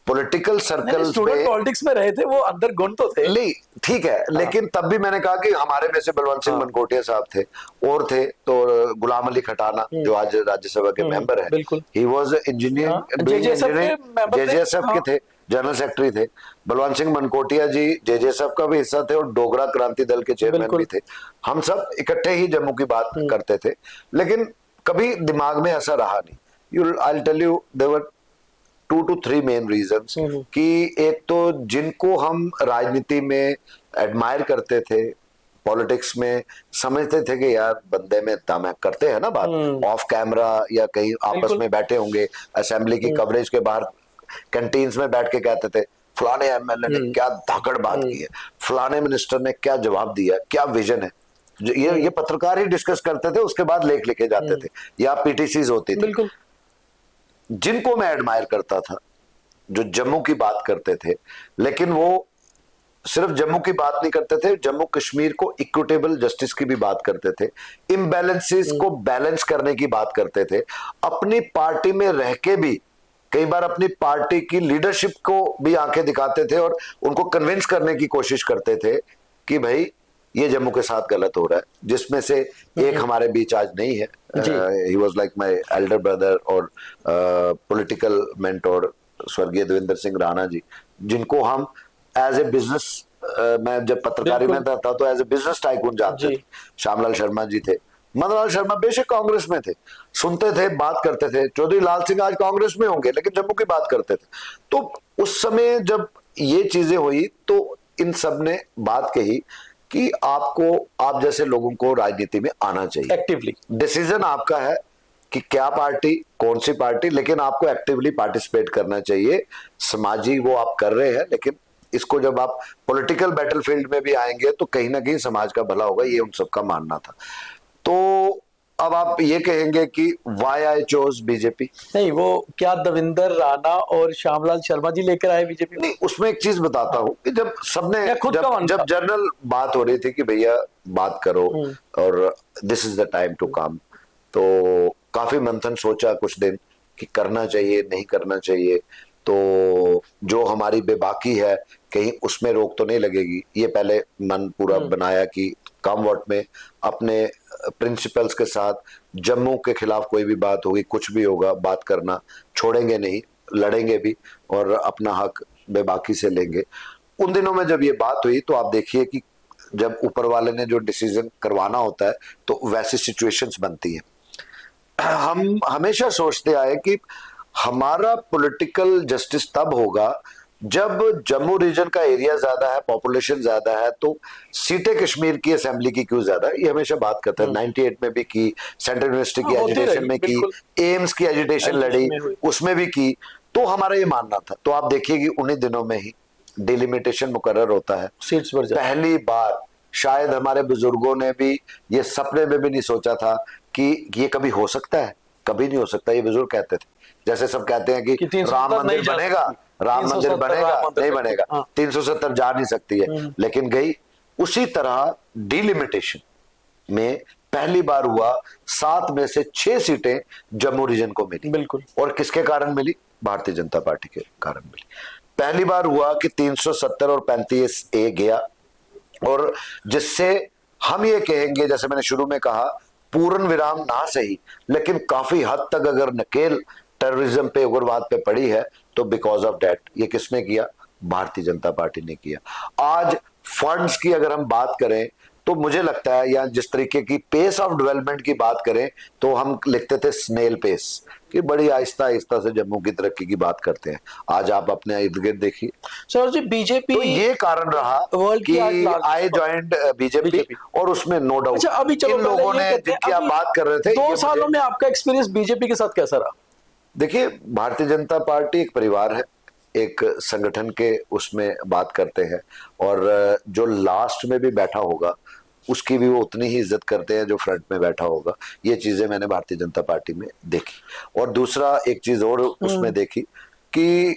S1: पॉलिटिकल सर्कल्स में
S2: पॉलिटिक्स में रहे थे, वो अंदर गुण तो थे।
S1: नहीं, ठीक है, लेकिन तब भी मैंने कहा कि हमारे में से बलवंत सिंह मनकोटिया साहब थे, और थे तो गुलाम अली खटाना जो आज राज्यसभा के मेंबर है, ही वाज इंजीनियर, जेजेएसएफ के थे, जनरल सेक्रेटरी थे। बलवंत सिंह मनकोटिया जी जेजेएसएफ का भी हिस्सा थे और डोगरा क्रांति दल के चेयरमैन भी थे। हम सब इकट्ठे ही जम्मू की बात करते थे, लेकिन कभी दिमाग में ऐसा रहा नहीं। I will tell you, there were 2 to 3 main reasons कि एक तो जिनको हम राजनीति में एडमायर करते थे, पॉलिटिक्स में समझते थे कि यार बंदे में दम है, करते हैं ना बात ऑफ कैमरा या कहीं आपस में बैठे होंगे, असेंबली की कवरेज के बाहर कैंटीन्स में बैठ के कहते थे फलाने एमएलए ने क्या धाकड़ बात की है, फलाने मिनिस्टर ने क्या जवाब दिया, क्या विजन है। ये पत्रकार ही डिस्कस करते थे, उसके बाद लेख लिखे जाते थे या पीटीसीज होती थी।
S2: बिल्कुल।
S1: जिनको मैं एडमायर करता था, जो जम्मू की बात करते थे, लेकिन वो सिर्फ जम्मू की बात नहीं करते थे, जम्मू कश्मीर को इक्विटेबल जस्टिस की भी बात करते थे, इम्बैलेंसेस को बैलेंस करने की बात करते थे। अपनी पार्टी में रह के भी कई बार अपनी पार्टी की लीडरशिप को भी आंखें दिखाते थे और उनको कन्विंस करने की कोशिश करते थे कि भाई ये जम्मू के साथ गलत हो रहा है, जिसमें से एक हमारे बीच आज नहीं है। He was like my Elder brother और पॉलिटिकल मेंटोर स्वर्गीय देवेंद्र सिंह राणा जी, जिनको हम एज ए बिजनेस, मैं जब पत्रकारी में था तो एज ए बिजनेस टाइकून जानते थे। श्यामलाल शर्मा जी थे, मदनलाल शर्मा बेशक कांग्रेस में थे, सुनते थे, बात करते थे। चौधरी लाल सिंह आज कांग्रेस में होंगे, लेकिन जम्मू की बात करते थे। तो उस समय जब ये चीजें हुई तो इन सब ने बात कही कि आपको, आप जैसे लोगों को राजनीति में आना चाहिए,
S2: एक्टिवली।
S1: डिसीजन आपका है, कि क्या पार्टी, कौन सी पार्टी, लेकिन आपको एक्टिवली पार्टिसिपेट करना चाहिए। समाजी वो आप कर रहे हैं, लेकिन इसको जब आप पॉलिटिकल बैटलफील्ड में भी आएंगे तो कहीं ना कहीं समाज का भला होगा, ये उन सबका मानना था। तो अब आप ये कहेंगे कि वाई आई चोज बीजेपी।
S2: नहीं, वो क्या दविंदर राणा और श्यामलाल शर्मा जी लेकर आए बीजेपी में?
S1: नहीं, उसमें एक चीज बताता हूँ कि जब सबने
S2: या खुद का मानना
S1: जब
S2: था?
S1: जनरल बात हो रही थी कि भैया बात करो और this is the time to come, तो काफी मंथन सोचा कुछ दिन कि करना चाहिए नहीं करना चाहिए। तो जो हमारी बेबाकी है कहीं उसमें रोक तो नहीं लगेगी, ये पहले मन पूरा बनाया कि कम वोट में अपने प्रिंसिपल्स के साथ जम्मू के खिलाफ कोई भी बात होगी, कुछ भी होगा, बात करना छोड़ेंगे नहीं, लड़ेंगे भी और अपना हक बेबाकी से लेंगे। उन दिनों में जब ये बात हुई तो आप देखिए कि जब ऊपर वाले ने जो डिसीजन करवाना होता है तो वैसी सिचुएशंस बनती हैं। हम हमेशा सोचते आए कि हमारा पॉलिटिकल जस्टिस तब होगा जब जम्मू रीजन का एरिया ज्यादा है, पॉपुलेशन ज्यादा है, तो सीटें कश्मीर की असेंबली की क्यों ज्यादा है, ये हमेशा बात करते हैं। 98 में भी की, सेंट्रल यूनिवर्सिटी की एजुटेशन में की, एम्स की एजुटेशन लड़ी, उसमें भी की। तो हमारा ये मानना था। तो आप देखिए कि उन्हीं दिनों में ही डिलिमिटेशन मुकर्रर होता है,
S2: सीट्स बढ़ जाती हैं।
S1: पहली बार शायद हमारे बुजुर्गों ने भी ये सपने में भी नहीं सोचा था कि ये कभी हो सकता है, कभी नहीं हो सकता, ये बुजुर्ग कहते थे। जैसे सब कहते हैं कि
S2: 370
S1: राम मंदिर
S2: नहीं जा
S1: बनेगा,
S2: सकती।
S1: राम मंदिर
S2: 370
S1: बनेगा,
S2: राम मंदिर
S1: नहीं
S2: बनेगा।
S1: बनेगा,
S2: हाँ।
S1: 370 जा नहीं सकती है, लेकिन गई। उसी तरह डिलिमिटेशन में पहली बार हुआ, 7 में से 6 सीटें जम्मू रीजन को मिली।
S2: बिल्कुल।
S1: और किसके कारण मिली? भारतीय जनता पार्टी के कारण मिली। पहली बार हुआ कि 370 और 35A गया, और जिससे हम ये कहेंगे, जैसे मैंने शुरू में कहा, पूर्ण विराम ना सही लेकिन काफी हद तक अगर नकेल टेररिज्म पे, उग्रवाद पे पड़ी है तो बिकॉज ऑफ डेट ये किसने किया? भारतीय जनता पार्टी ने किया। आज फंड्स की अगर हम बात करें तो मुझे लगता है, या जिस तरीके की पेस ऑफ डेवलपमेंट की बात करें तो हम लिखते थे स्नेल पेस, कि बड़ी आहिस्ता आहिस्ता से जम्मू की तरक्की की बात करते हैं। आज आप अपने इर्द गिर्द देखिए।
S2: सर जी, बीजेपी
S1: तो ये कारण रहा कि आई ज्वाइंड बीजेपी, और उसमें नो डाउट।
S2: अच्छा, अभी चलो
S1: इन लोगों ने जिनकी आप बात कर रहे थे,
S2: 2 सालों में आपका एक्सपीरियंस बीजेपी के साथ कैसा रहा?
S1: देखिए, भारतीय जनता पार्टी एक परिवार है, एक संगठन के उसमें बात करते हैं, और जो लास्ट में भी बैठा होगा उसकी भी वो उतनी ही इज्जत करते हैं जो फ्रंट में बैठा होगा। ये चीजें मैंने भारतीय जनता पार्टी में देखी। और दूसरा एक चीज और उसमें देखी कि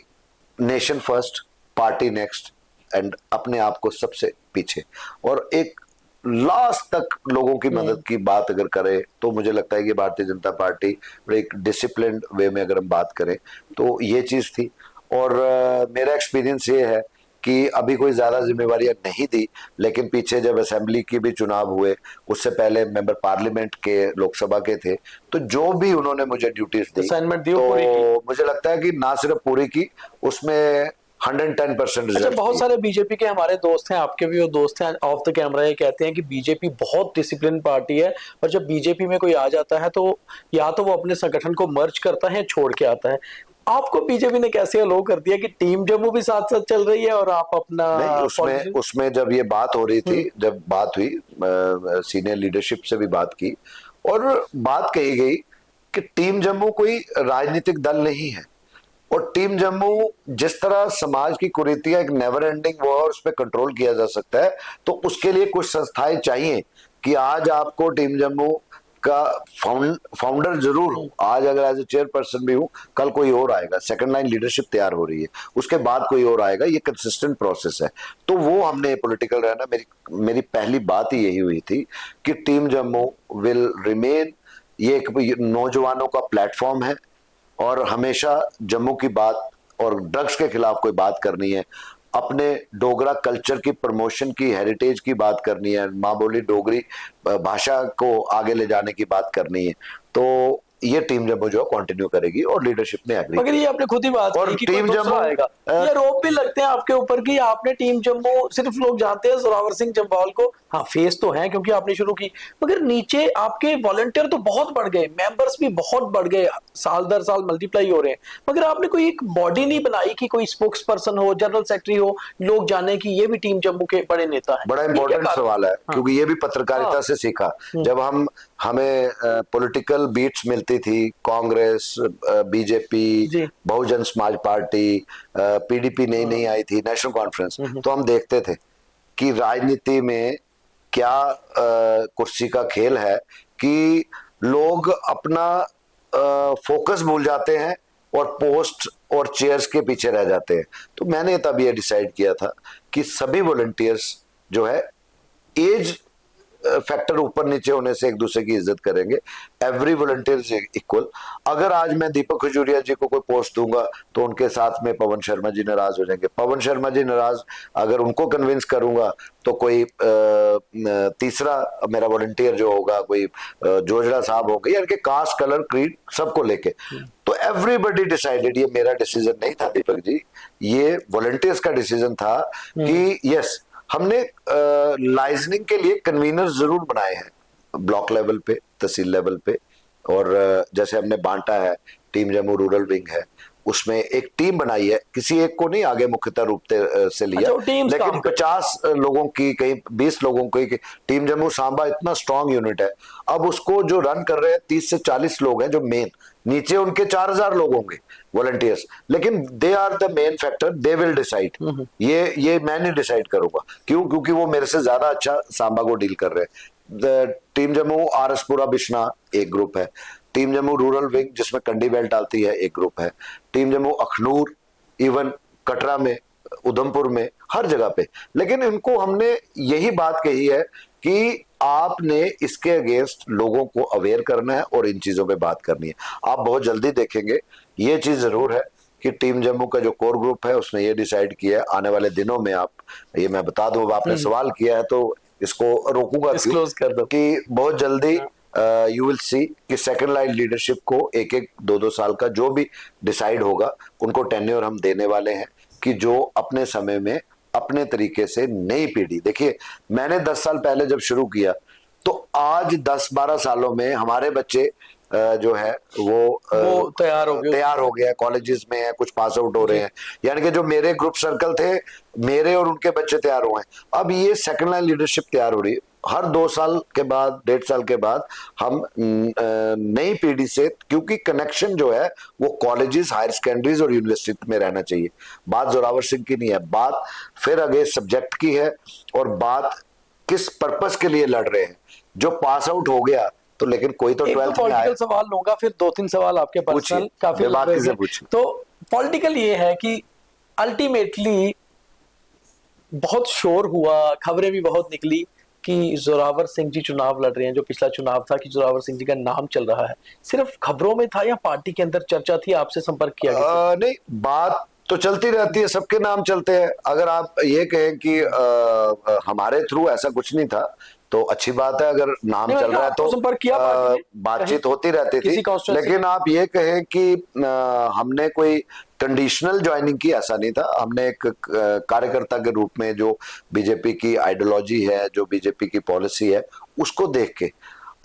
S1: nation first, party next, and अपने आप को सबसे पीछे, और एक लास्ट तक लोगों की मदद की बात अगर करें तो मुझे लगता है कि भारतीय जनता पार्टी एक डिसिप्लिन्ड वे में अगर हम बात करें तो ये चीज थी। और मेरा एक्सपीरियंस ये है कि अभी कोई ज्यादा जिम्मेवारियां नहीं दी, लेकिन पीछे जब असेंबली की भी चुनाव हुए, उससे पहले मेंबर पार्लियामेंट के, लोकसभा के थे, तो जो भी उन्होंने मुझे ड्यूटीज दी तो मुझे लगता है कि ना सिर्फ पूरी की, उसमें 110%
S2: अच्छा, बहुत सारे बीजेपी के हमारे दोस्त हैं, आपके भी वो दोस्त हैं, ऑफ द कैमरा ये कहते हैं कि बीजेपी बहुत डिसिप्लिन पार्टी है, और जब बीजेपी में कोई आ जाता है तो या तो वो अपने संगठन को मर्ज करता है, छोड़ के आता है। आपको बीजेपी ने कैसे अलो कर दिया कि टीम जम्मू भी साथ साथ चल रही है और आप अपना?
S1: नहीं, उसमें जब ये बात हो रही थी, जब बात हुई, सीनियर लीडरशिप से भी बात की, और बात कही गई कि टीम जम्मू कोई राजनीतिक दल नहीं है, और टीम जम्मू जिस तरह समाज की कुरीतियां एक नेवर एंडिंग वो है और उस पर कंट्रोल किया जा सकता है, तो उसके लिए कुछ संस्थाएं चाहिए कि आज आपको टीम जम्मू का फाउंडर जरूर हूं, आज अगर एज ए चेयरपर्सन भी हूं, कल कोई और आएगा, सेकंड लाइन लीडरशिप तैयार हो रही है, उसके बाद कोई और आएगा, ये कंसिस्टेंट प्रोसेस है। तो वो हमने पॉलिटिकल रहना, मेरी पहली बात ही यही हुई थी कि टीम जम्मू विल रिमेन, ये एक नौजवानों का प्लेटफॉर्म है, और हमेशा जम्मू की बात और ड्रग्स के खिलाफ कोई बात करनी है, अपने डोगरा कल्चर की प्रमोशन की, हेरिटेज की बात करनी है, माँ बोली डोगरी भाषा को आगे ले जाने की बात करनी है, तो ये टीम जम्मू जो कंटिन्यू करेगी, और लीडरशिप ने एग्री।
S2: मगर ये आपने खुद ही बात
S1: और
S2: की
S1: टीम जम्मू
S2: आएगा, ये आरोप भी लगते हैं आपके ऊपर कि आपने टीम जम्मू, सिर्फ लोग जानते हैं जोरावर सिंह जम्वाल को, हाँ फेस तो है क्योंकि आपने शुरू की, मगर नीचे आपके वॉलंटियर तो बहुत बढ़ गए, मेंबर्स भी बहुत बढ़ गए, साल दर साल मल्टीप्लाई हो रहे हैं, मगर आपने कोई एक बॉडी नहीं बनाई कि कोई स्पोक्स पर्सन हो, जनरल सेक्रेटरी हो, लोग जाने कि ये भी टीम जम्मू के बड़े नेता हैं।
S1: बड़ा इंपॉर्टेंट सवाल है, क्योंकि ये भी पत्रकारिता से सीखा। जब हमें पॉलिटिकल बीट्स मिलती बनती थी, कांग्रेस, बीजेपी,
S2: जी।
S1: बहुजन समाज पार्टी, पीडीपी नई नई आई थी, नेशनल कॉन्फ्रेंस, तो हम देखते थे कि राजनीति में क्या कुर्सी का खेल है कि लोग अपना फोकस भूल जाते हैं और पोस्ट और चेयर्स के पीछे रह जाते हैं। तो मैंने तब ये डिसाइड किया था कि सभी वॉलंटियर्स जो है एज फैक्टर ऊपर नीचे होने से एक दूसरे की इज्जत करेंगे। Every volunteer is equal. अगर आज मैं दीपक खजूरिया जी को कोई पोस्ट दूंगा तो उनके साथ में पवन शर्मा जी नाराज हो जाएंगे, पवन शर्मा जी नाराज अगर उनको कन्विंस करूंगा तो कोई तीसरा मेरा वॉलंटियर जो होगा, कोई जोजड़ा साहब होंगे, यानी कि कास्ट, कलर, क्रीड सबको लेके। तो एवरीबडी डिसाइडेड, ये मेरा डिसीजन नहीं था दीपक जी, ये वॉलंटियर्स का डिसीजन था कि यस, हमने लाइजनिंग के लिए कन्वीनर जरूर बनाए हैं ब्लॉक लेवल पे, तहसील लेवल पे, और जैसे हमने बांटा है, टीम जम्मू रूरल विंग है, उसमें एक टीम बनाई है, किसी एक को नहीं आगे मुख्यतः रूप से लिया, लेकिन 50 लोगों की, कहीं 20 लोगों की टीम जम्मू सांबा इतना स्ट्रांग यूनिट है। अब उसको जो रन कर रहे हैं 30 से 40 लोग हैं जो मेन, नीचे उनके 4000 लोग होंगे वॉलंटियर्स, लेकिन they are the main factor, they will decide. ये मैं नहीं डिसाइड करूंगा, क्यों? क्योंकि वो मेरे से ज्यादा अच्छा सांबा को डील कर रहे हैं। टीम जम्मू आरसपुरा बिश्ना एक ग्रुप है, टीम जम्मू रूरल विंग जिसमें कंडी बेल्ट आती है एक ग्रुप है, टीम जम्मू अखनूर, इवन कटरा में, उधमपुर में, हर जगह पे। लेकिन इनको हमने यही बात कही है कि आपने इसके अगेंस्ट लोगों को अवेयर करना है और इन चीजों पे बात करनी है। आप बहुत जल्दी देखेंगे, ये चीज जरूर है कि टीम जम्मू का जो कोर ग्रुप है उसने ये डिसाइड किया है आने वाले दिनों में, आप ये मैं बता दूं, आपने सवाल किया है तो इसको रोकूंगा कि बहुत जल्दी यू विल सी कि सेकंड लाइन लीडरशिप को एक एक 2-2 साल का जो भी डिसाइड होगा उनको टेन्योर हम देने वाले हैं, कि जो अपने समय में अपने तरीके से नई पीढ़ी, देखिए मैंने 10 साल पहले जब शुरू किया तो आज 10-12 सालों में हमारे बच्चे जो है वो तैयार हो गया, कॉलेजेस में है, कुछ पास आउट हो रहे हैं, यानी कि जो मेरे ग्रुप सर्कल थे, मेरे और उनके बच्चे तैयार हुए हैं। अब ये सेकंड लाइन लीडरशिप तैयार हो रही है। हर 2 साल के बाद, 1.5 साल के बाद हम नई पीढ़ी से, क्योंकि कनेक्शन जो है वो कॉलेजेस, हायर सेकेंडरीज और यूनिवर्सिटी में रहना चाहिए। बात जोरावर सिंह की नहीं है, बात फिर आगे सब्जेक्ट की है और बात किस पर्पस के लिए लड़ रहे हैं। जो पास आउट हो गया तो, लेकिन कोई तो 12th में आया।
S2: सवाल लूंगा, फिर 2-3 सवाल आपके पर्सनल काफी तो पॉलिटिकल ये है कि अल्टीमेटली बहुत शोर हुआ, खबरें भी बहुत निकली कि जोरावर सिंह जी चुनाव लड़ रहे हैं। जो पिछला चुनाव था कि जोरावर सिंह जी का नाम चल रहा है, सिर्फ खबरों में था या पार्टी के अंदर चर्चा थी, आपसे संपर्क किया गया?
S1: नहीं, बात तो चलती रहती है, सबके नाम चलते हैं। अगर आप ये कहें कि हमारे थ्रू ऐसा कुछ नहीं था तो अच्छी बात है, अगर नाम चल रहा है तो
S2: संपर्क किया,
S1: बातचीत होती रहती थी। लेकिन आप ये कहें कि हमने कोई कंडीशनल ज्वाइनिंग की, ऐसा नहीं था। हमने एक कार्यकर्ता के रूप में जो बीजेपी की आइडियोलॉजी है, जो बीजेपी की पॉलिसी है, उसको देख के,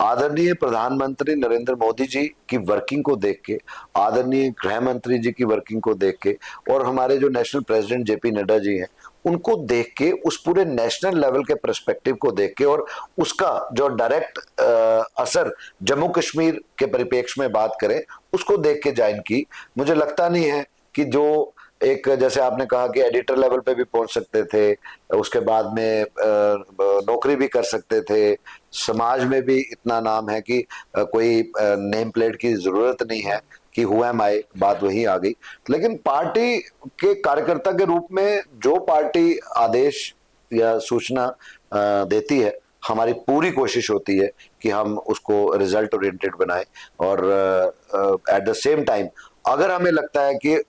S1: आदरणीय प्रधानमंत्री नरेंद्र मोदी जी की वर्किंग को देख के, आदरणीय गृह मंत्री जी की वर्किंग को देख के, और हमारे जो national president JP Nadda ji हैं उनको देख के, उस पूरे नेशनल लेवल के पर्सपेक्टिव को देख के, और उसका जो डायरेक्ट असर जम्मू कश्मीर के परिप्रेक्ष्य में बात करें उसको देख के ज्वाइन की। मुझे लगता नहीं है कि जो एक, जैसे आपने कहा कि एडिटर लेवल पे भी पहुंच सकते थे, उसके बाद में नौकरी भी कर सकते थे, समाज में भी इतना नाम है कि कोई नेम प्लेट की जरूरत नहीं है कि हुआ एम आई, बात वही आ गई। लेकिन पार्टी के कार्यकर्ता के रूप में जो पार्टी आदेश या सूचना देती है, हमारी पूरी कोशिश होती है कि हम उसको रिजल्ट ओरिएंटेड बनाएं, और एट द सेम टाइम अगर हमें लगता है कि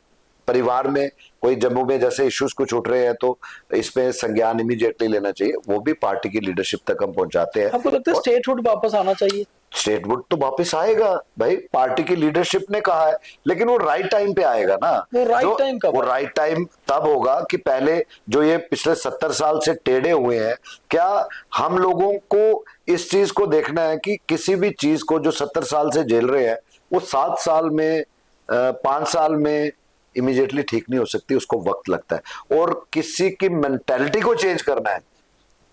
S1: परिवार में कोई जम्मू में जैसे इश्यूज कुछ उठ रहे हैं तो इसमें संज्ञान इमीडिएटली लेना चाहिए, वो भी पार्टी की लीडरशिप तक हम पहुंचाते हैं।
S2: आपको लगता है स्टेटहुड वापस आना चाहिए?
S1: स्टेटहुड तो वापस आएगा भाई, पार्टी की लीडरशिप ने कहा है, लेकिन वो राइट टाइम पे आएगा ना।
S2: वो राइट टाइम कब?
S1: वो राइट टाइम तब होगा कि पहले जो ये पिछले 70 साल से टेढ़े हुए हैं, क्या हम लोगों को इस चीज को देखना है कि किसी भी चीज को जो 70 साल से झेल रहे हैं वो 7 साल में 5 साल में इमीडिएटली ठीक नहीं हो सकती, उसको वक्त लगता है। और किसी की मेंटालिटी को चेंज करना है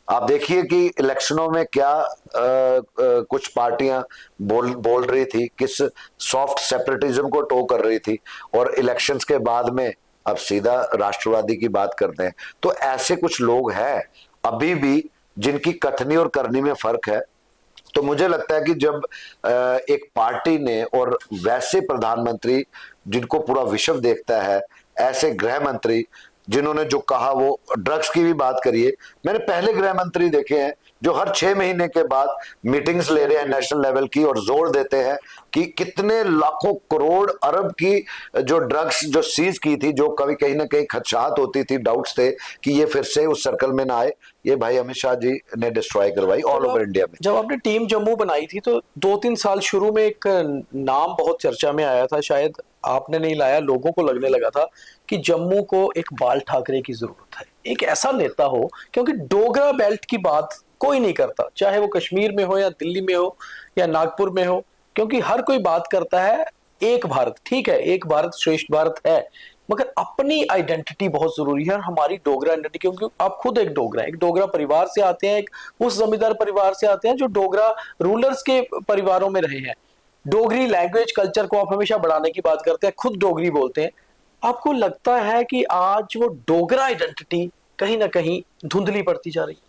S1: आप देखिए कि इलेक्शनों में क्या कुछ पार्टियां बोल रही थी, किस सॉफ्ट सेपरेटिज्म को टो कर रही थी, और इलेक्शंस के बाद में अब सीधा राष्ट्रवादी की बात करते हैं। तो ऐसे कुछ लोग हैं अभी भी जिनकी कथनी और करनी में फर्क है। तो मुझे लगता है कि जब एक पार्टी ने, और वैसे प्रधानमंत्री जिनको पूरा विश्व देखता है, ऐसे गृह मंत्री जिन्होंने जो कहा, वो ड्रग्स की भी बात करिए, मैंने पहले गृह मंत्री देखे हैं जो हर 6 महीने के बाद मीटिंग्स ले रहे हैं नेशनल लेवल की और जोर देते हैं कि कितने लाखों करोड़ अरब की जो ड्रग्स जो सीज की थी, जो कभी कहीं ना कहीं खदशात होती थी, डाउट्स थे कि ये फिर से उस सर्कल में ना आए, ये भाई अमित शाह जी ने डिस्ट्रॉय करवाई ऑल ओवर इंडिया में।
S2: जब आपने टीम जम्मू बनाई थी तो 2-3 साल शुरू में एक नाम बहुत चर्चा में आया था, शायद आपने नहीं लाया, लोगों को लगने लगा था कि जम्मू को एक बाल ठाकरे की जरूरत है, एक ऐसा नेता हो, क्योंकि डोगरा बेल्ट की बात कोई नहीं करता, चाहे वो कश्मीर में हो या दिल्ली में हो या नागपुर में हो, क्योंकि हर कोई बात करता है एक भारत। ठीक है, एक भारत श्रेष्ठ भारत है, मगर अपनी आइडेंटिटी बहुत जरूरी है, और हमारी डोगरा आइडेंटिटी, क्योंकि आप खुद एक डोगरा है, एक डोगरा परिवार से आते हैं, एक उस जमींदार परिवार से आते हैं जो डोगरा रूलर्स के परिवारों में रहे हैं। डोगरी लैंग्वेज कल्चर को आप हमेशा बढ़ाने की बात करते हैं, खुद डोगरी बोलते हैं। आपको लगता है कि आज वो डोगरा आइडेंटिटी कहीं ना कहीं धुंधली पड़ती जा रही है?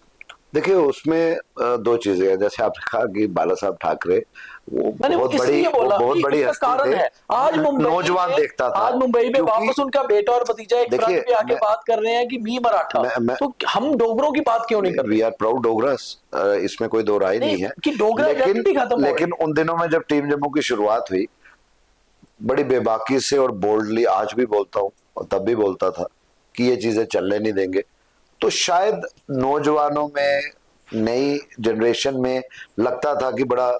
S1: देखिए, उसमें दो चीजें हैं। जैसे आपने कहा कि बाला साहब ठाकरे वो बहुत बड़ी हस्ती
S2: कारण
S1: थे,
S2: है। आज मुंबई
S1: नौजवान देखता था,
S2: आज मुंबई में वापस उनका बेटा और भतीजा एक फ्रंट पे आके बात कर रहे हैं कि मी मराठा, तो हम डोगरों की बात क्यों नहीं कर रहे?
S1: वी आर प्राउड डोगरस, इसमें कोई दो राय नहीं है
S2: कि डोगरा आइडेंटिटी खत्म हो रही है।
S1: लेकिन उन दिनों में जब टीम जम्मू की शुरुआत हुई, बड़ी बेबाकी से और बोल्डली, आज भी बोलता हूँ और तब भी बोलता था कि ये चीजें चलने नहीं देंगे, तो शायद नौजवानों में, नई जनरेशन में लगता था कि बड़ा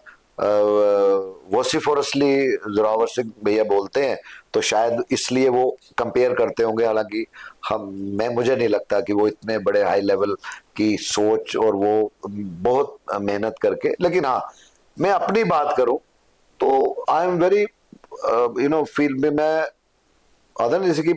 S1: वॉसिफोरसली जोरावर सिंह भैया बोलते हैं, तो शायद इसलिए वो कंपेयर करते होंगे। हालांकि मुझे नहीं लगता कि वो इतने बड़े हाई लेवल की सोच और वो बहुत मेहनत करके। लेकिन हाँ, मैं अपनी बात करूं तो आई एम वेरी फील में मैं आदा नहीं जैसे कि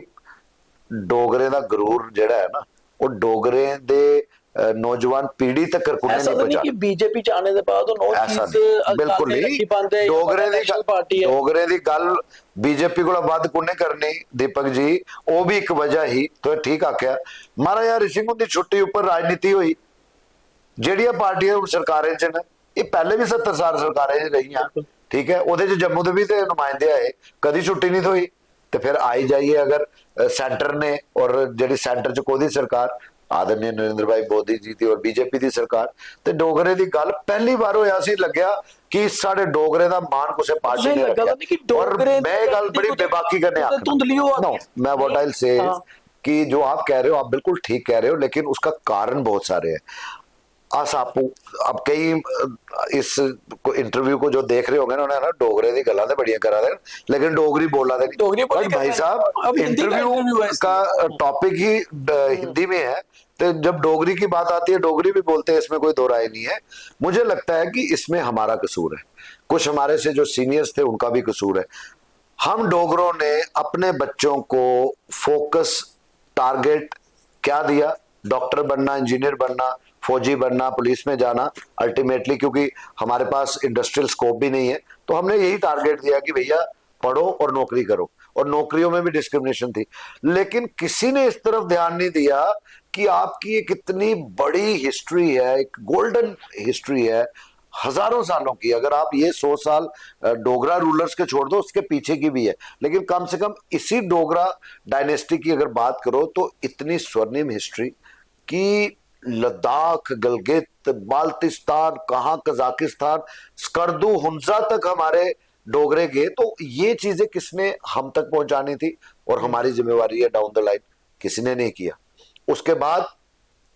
S1: डोगरे दा गरूर जेड़ा है ना, वो डोगरे दे नौजवान पीढ़ी तक कुने नहीं पहुंचा।
S2: कि बीजेपी च आने दे बाद ਉਹ
S1: ऐसा नहीं, बिल्कुल नहीं। डोगरे दी गल बीजेपी को ਵੱਧ कुने करनी दीपक जी, वो भी एक वजह ही तो ठीक आख्या। महाराज यार सिंह दी छुट्टी ऊपर राजनीति हुई, ਜਿਹੜੀਆਂ पार्टियां हुण सरकारें च ने, ये पहले भी 70 साल सरकारें रही हैं, ठीक है, ਉਹਦੇ ਚ जम्मू ਦੇ भी ਤੇ ਨੁਮਾਇੰਦੇ ਆਏ, कदी छुट्टी नहीं थी। तो फिर आई जाइए अगर सेंटर ने, और ਜਿਹੜੀ सेंटर च कोई सरकार आदरणीय नरेंद्र भाई मोदी जी थी और बीजेपी की सरकार, तो डोगरे की गल पहली बार होया सी लग्या कि साडे डोगरे दा मान कुछ पार्टी ने रखा। और मैं गल बड़ी बेबाकी करने आखना, मैं व्हाट आई विल से कि जो आप कह रहे हो, आप बिल्कुल ठीक कह रहे हो, लेकिन उसका कारण बहुत सारे हैं। अब कई इस इंटरव्यू को जो देख रहे होंगे ना, डोगरे दी गल्लां ते बड़ियां करा दे, लेकिन डोगरी बोला दे नहीं। भाई साहब, इंटरव्यू का टॉपिक ही हिंदी में है, तो जब डोगरी की बात आती है, डोगरी भी बोलते हैं, इसमें कोई दो राय नहीं है। मुझे लगता है कि इसमें हमारा कसूर है, कुछ हमारे से जो सीनियर्स थे उनका भी कसूर है। हम डोगरों ने अपने बच्चों को फोकस, टारगेट क्या दिया? डॉक्टर बनना, इंजीनियर बनना, फौजी बनना, पुलिस में जाना अल्टीमेटली, क्योंकि हमारे पास इंडस्ट्रियल स्कोप भी नहीं है, तो हमने यही टारगेट दिया कि भैया पढ़ो और नौकरी करो, और नौकरियों में भी डिस्क्रिमिनेशन थी। लेकिन किसी ने इस तरफ ध्यान नहीं दिया कि आपकी एक इतनी बड़ी हिस्ट्री है, एक गोल्डन हिस्ट्री है हजारों सालों की। अगर आप ये 100 साल डोगरा रूलर्स के छोड़ दो, उसके पीछे की भी है, लेकिन कम से कम इसी डोगरा डायनेस्टी की अगर बात करो तो इतनी स्वर्णिम हिस्ट्री की लद्दाख, गलगित, बाल्टिस्तान, कहाँ कजाकिस्तान, स्कर्दू, हुंजा तक हमारे डोगरे गए। तो ये चीजें किसने हम तक पहुंचानी थी, और हमारी जिम्मेवारी है डाउन द लाइन, किसी ने नहीं किया। उसके बाद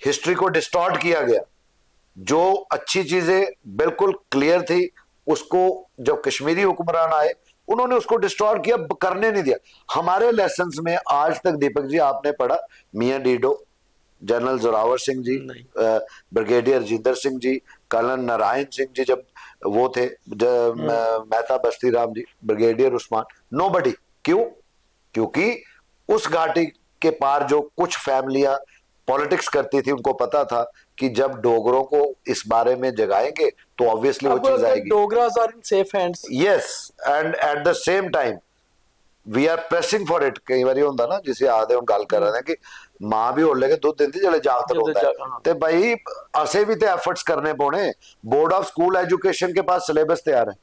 S1: हिस्ट्री को डिस्टॉर्ट किया गया, जो अच्छी चीजें बिल्कुल क्लियर थी उसको जब कश्मीरी हुक्मरान आए उन्होंने उसको डिस्टॉर्ट किया, करने नहीं दिया। हमारे लेसन्स में आज तक दीपक जी आपने पढ़ा, Mian Dido, general Zorawar Singh ji, brigadier Jinder Singh ji, colonel Narayan Singh ji जब वो थे, मेहता बस्ती राम जी, ब्रिगेडियर उस्मान, नोबडी। क्यों? क्योंकि उस घाटी के पार जो कुछ फैमिलियां पॉलिटिक्स करती थी, उनको पता था कि जब डोगरों को इस बारे में जगाएंगे तो ऑब्वियसली वो
S2: अब
S1: चीज
S2: अगर
S1: आएगी।
S2: Dogras are in safe hands,
S1: yes, and at the same time we are pressing for it. कई बार ਹੁੰਦਾ ना जिसे आदे हम गल कर रहे हैं कि मां भी होले के दूध दिंदी जले जागत रोंदा है ते भाई असे भी ते एफर्ट्स करने पौने। बोर्ड ऑफ स्कूल एजुकेशन के पास सिलेबस तैयार है,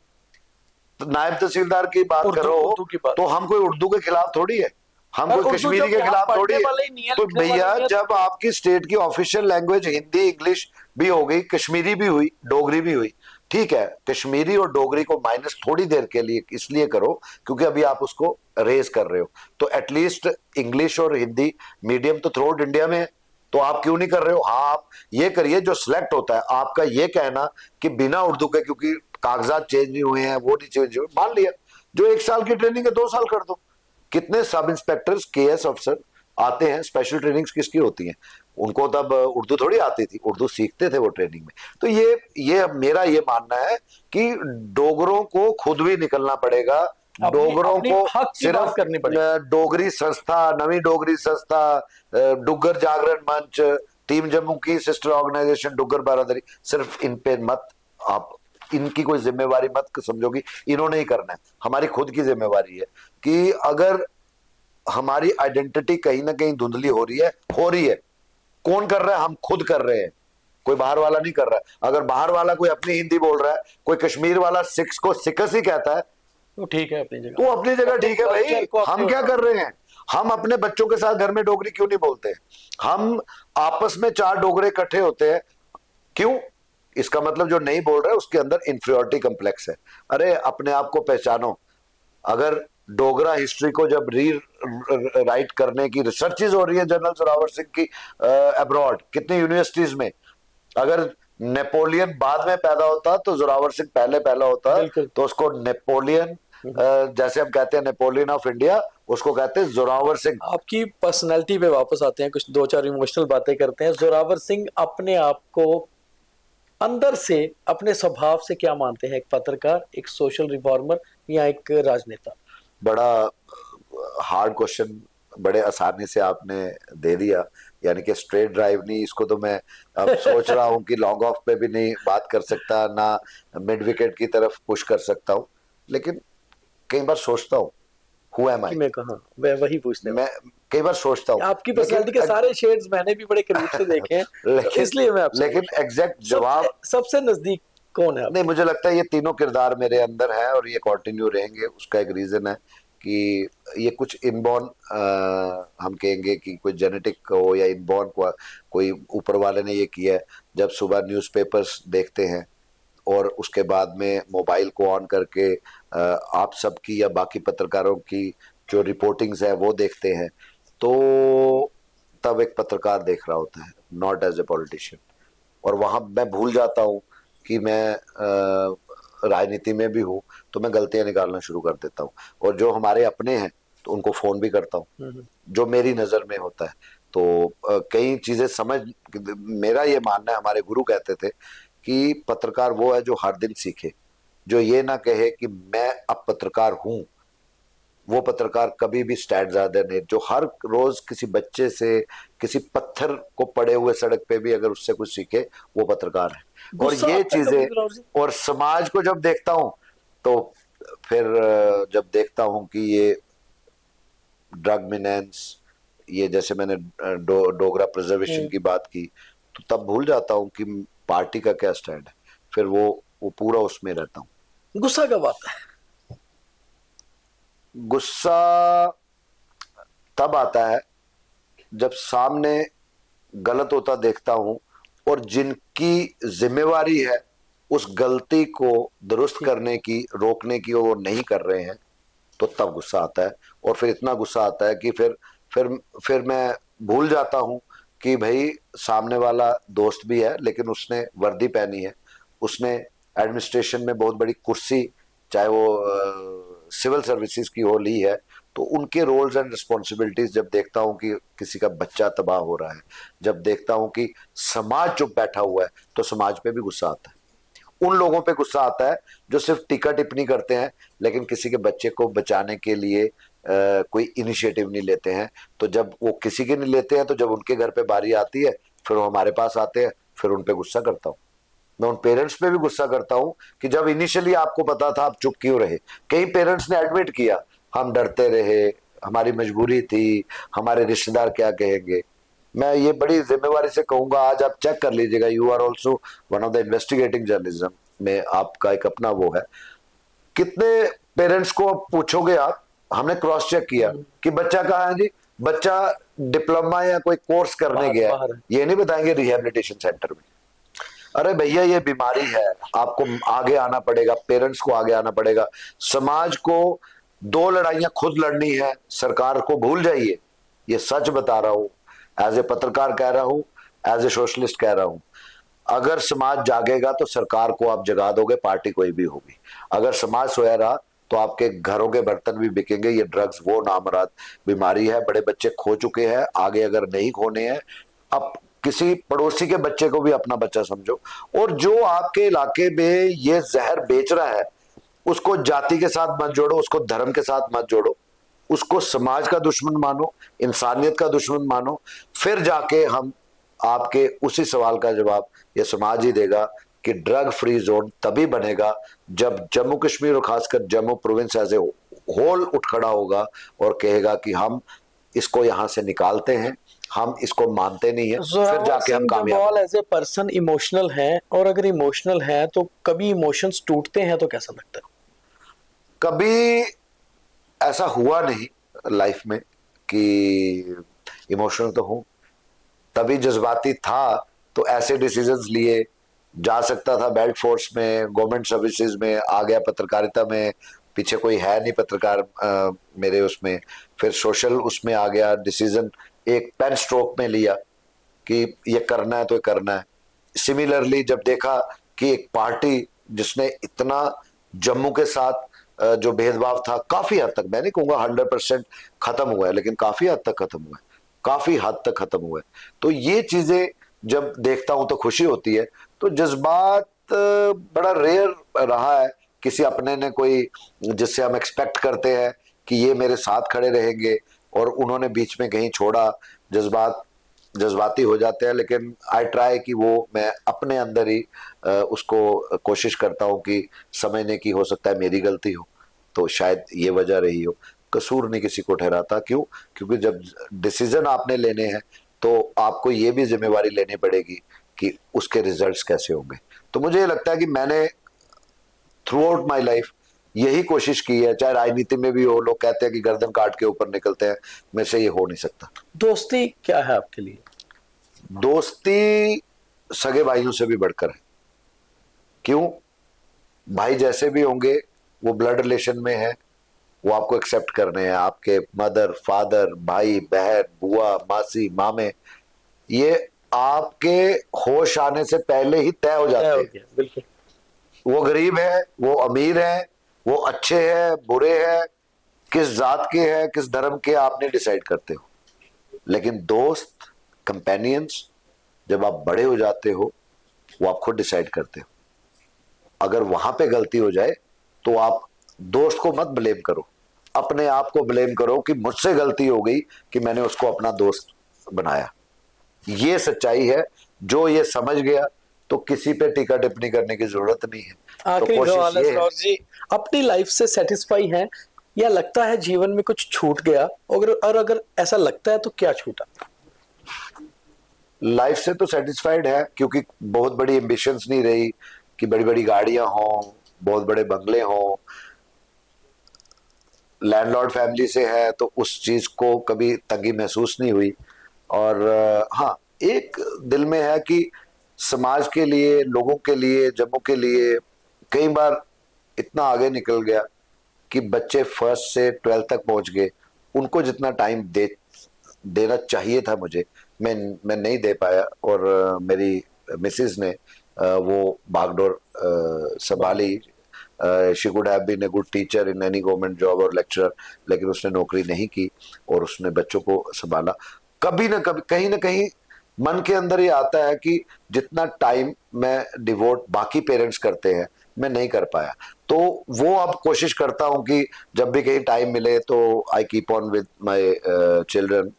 S1: तो नायब तहसीलदार की बात करो
S2: उर्दू की बात।
S1: तो हम कोई उर्दू के खिलाफ थोड़ी है, हम
S2: और
S1: कोई
S2: उर्दू
S1: कश्मीरी
S2: जब
S1: के
S2: यहाँ
S1: खिलाफ
S2: पढ़ने
S1: थोड़ी
S2: वाले ही
S1: है।
S2: नहीं है,
S1: तो
S2: लिखने वाले
S1: भैया
S2: नहीं है,
S1: जब आपकी स्टेट की ऑफिशियल लैंग्वेज हिंदी इंग्लिश भी हो गई, कश्मीरी भी हुई, डोगरी भी हुई, ठीक है, कश्मीरी और डोगरी को माइनस थोड़ी देर के लिए इसलिए करो क्योंकि अभी आप उसको रेज कर रहे हो, तो एटलीस्ट इंग्लिश और हिंदी मीडियम तो थ्रू आउट इंडिया में है, तो आप क्यों नहीं कर रहे हो? हाँ, आप ये करिए। जो सिलेक्ट होता है, आपका ये कहना कि बिना उर्दू के क्योंकि कागजात चेंज नहीं हुए हैं, वो नहीं चेंज हुए, मान लिया। जो 1 साल की ट्रेनिंग है 2 साल कर दो। कितने सब इंस्पेक्टर्स केएस अफसर आते हैं, स्पेशल ट्रेनिंग्स किसकी होती हैं? उनको तब उर्दू थोड़ी आती थी, उर्दू सीखते थे वो ट्रेनिंग में। तो ये मेरा ये मानना है कि डोगरों को खुद भी निकलना पड़ेगा, डोगरों
S2: अपनी
S1: को
S2: हक की बात
S1: सिर्फ
S2: करनी पड़ेगी।
S1: डोगरी संस्था, नवी डोगरी संस्था, डुग्गर जागरण मंच, टीम जम्मू की सिस्टर ऑर्गेनाइजेशन डुग्गर बारादरी, सिर्फ इन पे मत आप इनकी कोई जिम्मेवारी मत समझोगी, इन्होंने ही करना है। हमारी खुद की जिम्मेवारी है कि अगर हमारी आइडेंटिटी कहीं ना कहीं धुंधली हो रही है, कौन कर रहा है? हम खुद कर रहे हैं, कोई बाहर वाला नहीं कर रहा है। अगर बाहर वाला कोई अपनी हिंदी बोल रहा है, कोई कश्मीर वाला सिक्स को सिकस ही कहता है,
S2: तो ठीक है अपनी जगह,
S1: तो अपनी जगह ठीक है भाई। हम क्या कर रहे हैं? हम अपने बच्चों के साथ घर में डोगरी क्यों नहीं बोलते? हम आपस में 4 डोगरे इकट्ठे होते हैं, क्यों? इसका मतलब जो नहीं बोल रहा है उसके अंदर इंफीरियरिटी कम्प्लेक्स है। अरे अपने आप को पहचानो। अगर डोगरा हिस्ट्री को जब री राइट करने की रिसर्चेज हो रही है जनरल जोरावर सिंह की अब्रॉड, कितनी यूनिवर्सिटीज में, अगर नेपोलियन बाद में पैदा होता तो जोरावर सिंह पहले पैदा होता, तो उसको नेपोलियन जैसे हम कहते हैं नेपोलियन ऑफ इंडिया, उसको कहते हैं जोरावर सिंह।
S2: आपकी पर्सनैलिटी पे वापस आते हैं, कुछ 2-4 इमोशनल बातें करते हैं। जोरावर सिंह अपने आप को अंदर से, अपने स्वभाव से क्या मानते हैं? एक पत्रकार, एक सोशल रिफॉर्मर या एक राजनेता?
S1: बड़ा हार्ड क्वेश्चन बड़े आसानी से आपने दे दिया, यानी कि स्ट्रेट ड्राइव नहीं। इसको तो मैं अब सोच रहा हूँ कि लॉन्ग ऑफ पे भी नहीं बात कर सकता, ना मिड विकेट की तरफ पुश कर सकता हूँ, लेकिन कई बार सोचता हूँ हु एम आई।
S2: मैं कहा मैं वही पूछने,
S1: मैं कई बार सोचता हूँ
S2: आपकी पर्सनालिटी के सारे शेड्स मैंने भी बड़े करीब से देखे हैं, इसलिए मैं आपसे,
S1: लेकिन एग्जैक्ट जवाब
S2: सबसे नजदीक कौन है?
S1: नहीं, मुझे लगता है ये तीनों किरदार मेरे अंदर है और ये कंटिन्यू रहेंगे। उसका एक रीजन है कि ये कुछ इनबॉर्न, हम कहेंगे कि कोई जेनेटिक हो या इनबॉर्न कोई ऊपर वाले ने ये किया है। जब सुबह न्यूज़पेपर्स देखते हैं और उसके बाद में मोबाइल को ऑन करके आप सबकी या बाकी पत्रकारों की जो रिपोर्टिंग्स है वो देखते हैं, तो तब एक पत्रकार देख रहा होता है, नॉट एज ए पॉलिटिशियन। और वहाँ मैं भूल जाता हूँ कि मैं राजनीति में भी हूँ, तो मैं गलतियां निकालना शुरू कर देता हूँ। और जो हमारे अपने हैं तो उनको फोन भी करता हूँ जो मेरी नज़र में होता है। तो कई चीज़ें समझ, मेरा ये मानना है, हमारे गुरु कहते थे कि पत्रकार वो है जो हर दिन सीखे, जो ये ना कहे कि मैं अब पत्रकार हूँ। वो पत्रकार कभी भी स्टैंड ज्यादा नहीं, जो हर रोज किसी बच्चे से, किसी पत्थर को पड़े हुए सड़क पे भी अगर उससे कुछ सीखे, वो पत्रकार है। और ये चीजें, और समाज को जब देखता हूं तो फिर जब देखता हूं कि ये ड्रग मिनेंस, ये जैसे मैंने डोगरा प्रिजर्वेशन की बात की, तो तब भूल जाता हूं कि पार्टी का क्या स्टैंड है। फिर वो पूरा उसमें रहता हूं।
S2: गुस्सा कब आता है?
S1: गुस्सा तब आता है जब सामने गलत होता देखता हूं और जिनकी जिम्मेवारी है उस गलती को दुरुस्त करने की, रोकने की, वो नहीं कर रहे हैं, तो तब गुस्सा आता है। और फिर इतना गुस्सा आता है कि फिर मैं भूल जाता हूं कि भाई सामने वाला दोस्त भी है, लेकिन उसने वर्दी पहनी है, उसने एडमिनिस्ट्रेशन में बहुत बड़ी कुर्सी, चाहे वो सिविल सर्विसेज की हो, ली है। तो उनके रोल्स एंड रिस्पॉन्सिबिलिटीज जब देखता हूं कि किसी का बच्चा तबाह हो रहा है, जब देखता हूं कि समाज चुप बैठा हुआ है, तो समाज पे भी गुस्सा आता है। उन लोगों पे गुस्सा आता है जो सिर्फ टीका टिप्पणी करते हैं, लेकिन किसी के बच्चे को बचाने के लिए कोई इनिशिएटिव नहीं लेते हैं। तो जब वो किसी के नहीं लेते हैं, तो जब उनके घर पे बारी आती है, फिर वो हमारे पास आते हैं, फिर उन पे गुस्सा करता हूँ। मैं उन पेरेंट्स पे भी गुस्सा करता हूँ कि जब इनिशियली आपको पता था आप चुप क्यों रहे। कई पेरेंट्स ने एडमिट किया हम डरते रहे, हमारी मजबूरी थी, हमारे रिश्तेदार क्या कहेंगे। मैं ये बड़ी जिम्मेवारी से कहूंगा, आज आप चेक कर लीजिएगा, you are also one of the investigating journalism में आपका एक अपना वो है। कितने पेरेंट्स को पूछोगे आप, हमने क्रॉस चेक किया कि बच्चा कहाँ है जी, बच्चा डिप्लोमा या कोई कोर्स करने गया है,
S2: बाहर है।
S1: ये नहीं बताएंगे रिहेबिलिटेशन सेंटर में। अरे भैया ये बीमारी है, आपको आगे आना पड़ेगा, पेरेंट्स को आगे आना पड़ेगा। समाज को 2 लड़ाइयां खुद लड़नी है, सरकार को भूल जाइए। ये सच बता रहा हूं, एज ए पत्रकार कह रहा हूं, एज ए सोशलिस्ट कह रहा हूं। अगर समाज जागेगा तो सरकार को आप जगा दोगे, पार्टी कोई भी होगी। अगर समाज सोया रहा तो आपके घरों के बर्तन भी बिकेंगे। ये ड्रग्स वो नामराद बीमारी है, बड़े बच्चे खो चुके हैं, आगे अगर नहीं खोने हैं, अब किसी पड़ोसी के बच्चे को भी अपना बच्चा समझो। और जो आपके इलाके में ये जहर बेच रहा है उसको जाति के साथ मत जोड़ो, उसको धर्म के साथ मत जोड़ो, उसको समाज का दुश्मन मानो, इंसानियत का दुश्मन मानो। फिर जाके हम आपके उसी सवाल का जवाब ये समाज ही देगा कि ड्रग फ्री जोन तभी बनेगा जब जम्मू कश्मीर और खासकर Jammu province as a whole उठ खड़ा होगा और कहेगा कि हम इसको यहां से निकालते हैं, हम इसको मानते नहीं है। फिर जाके हम कामयाब।
S2: एज ए पर्सन इमोशनल हैं, और अगर इमोशनल हैं तो कभी इमोशंस टूटते हैं तो कैसा लगता है?
S1: कभी ऐसा हुआ नहीं लाइफ में कि इमोशनल तो हूं, तभी जज्बाती था तो ऐसे डिसीजंस लिए। जा सकता था बेल्ट फोर्स में, गवर्नमेंट सर्विसेज में, आ गया पत्रकारिता में, पीछे कोई है नहीं पत्रकार मेरे उसमें। फिर सोशल उसमें आ गया, डिसीजन एक पेन स्ट्रोक में लिया कि ये करना है तो ये करना है। सिमिलरली जब देखा कि एक पार्टी जिसने इतना जम्मू के साथ जो भेदभाव था काफी हद तक, मैं नहीं कहूंगा 100% खत्म हुआ है, लेकिन काफी हद तक खत्म हुआ है, काफी हद तक खत्म हुआ है। तो ये चीजें जब देखता हूं तो खुशी होती है। तो जज्बात बड़ा रेयर रहा है किसी अपने ने, कोई जिससे हम एक्सपेक्ट करते हैं कि ये मेरे साथ खड़े रहेंगे और उन्होंने बीच में कहीं छोड़ा, जज्बाती हो जाते हैं। लेकिन आई ट्राई कि वो मैं अपने अंदर ही उसको कोशिश करता हूं कि समझने की, हो सकता है मेरी गलती हो, तो शायद ये वजह रही हो। कसूर नहीं किसी को ठहराता, क्यों? क्योंकि जब डिसीजन आपने लेने हैं तो आपको ये भी जिम्मेवारी लेनी पड़ेगी कि उसके रिजल्ट्स कैसे होंगे। तो मुझे ये लगता है कि मैंने थ्रू आउट माई लाइफ यही कोशिश की है, चाहे राजनीति में भी हो। लोग कहते हैं कि गर्दन काट के ऊपर निकलते हैं, मेरे से ये हो नहीं सकता।
S2: दोस्ती क्या है आपके लिए?
S1: दोस्ती सगे भाइयों से भी बढ़कर है। क्यों? भाई जैसे भी होंगे वो ब्लड रिलेशन में है, वो आपको एक्सेप्ट करने हैं। आपके मदर, फादर, भाई, बहन, बुआ, मासी, मामे, ये आपके होश आने से पहले ही तय हो जाते हैं।
S2: बिल्कुल।
S1: वो गरीब है, वो अमीर है, वो अच्छे हैं, बुरे हैं, किस जात के हैं, किस धर्म के, आपने डिसाइड करते हो। लेकिन दोस्त, कंपेनियंस, जब आप बड़े हो जाते हो वो आप खुद डिसाइड करते हो। अगर वहां पे गलती हो जाए तो आप दोस्त को मत ब्लेम करो, अपने आप को ब्लेम करो कि मुझसे गलती हो गई कि मैंने उसको अपना दोस्त बनाया। ये सच्चाई है। जो ये समझ गया तो किसी पे टीका टिप्पणी करने की जरूरत नहीं है।
S2: आखिरी
S1: तो
S2: सवाल है
S1: कोशिश ये
S2: सरोज जी, अपनी लाइफ से सेटिस्फाई हैं या लगता है जीवन में कुछ छूट गया? और अगर ऐसा लगता है तो क्या छूटा?
S1: लाइफ से तो सेटिस्फाइड है, क्योंकि बहुत बड़ी एम्बिशंस नहीं रही कि बड़ी बड़ी गाड़ियां हों, बहुत बड़े बंगले हों। लैंडलॉर्ड फैमिली से है तो उस चीज को कभी तंगी महसूस नहीं हुई। और हाँ, एक दिल में है कि समाज के लिए, लोगों के लिए, जम्मू के लिए कई बार इतना आगे निकल गया कि बच्चे फर्स्ट से 12th तक पहुंच गए। उनको जितना टाइम देना चाहिए था मुझे, मैं नहीं दे पाया। और मेरी मिसेज ने वो बागडोर संभाली। She could have been a good teacher in any government job और लेक्चरर, लेकिन उसने नौकरी नहीं की और उसने बच्चों को संभाला। कभी ना कभी, कहीं ना कहीं मन के अंदर ये आता है कि जितना टाइम मैं डिवोट बाकी पेरेंट्स करते हैं मैं नहीं कर पाया। तो वो अब कोशिश करता हूं कि जब भी कहीं टाइम मिले तो I keep on with my children,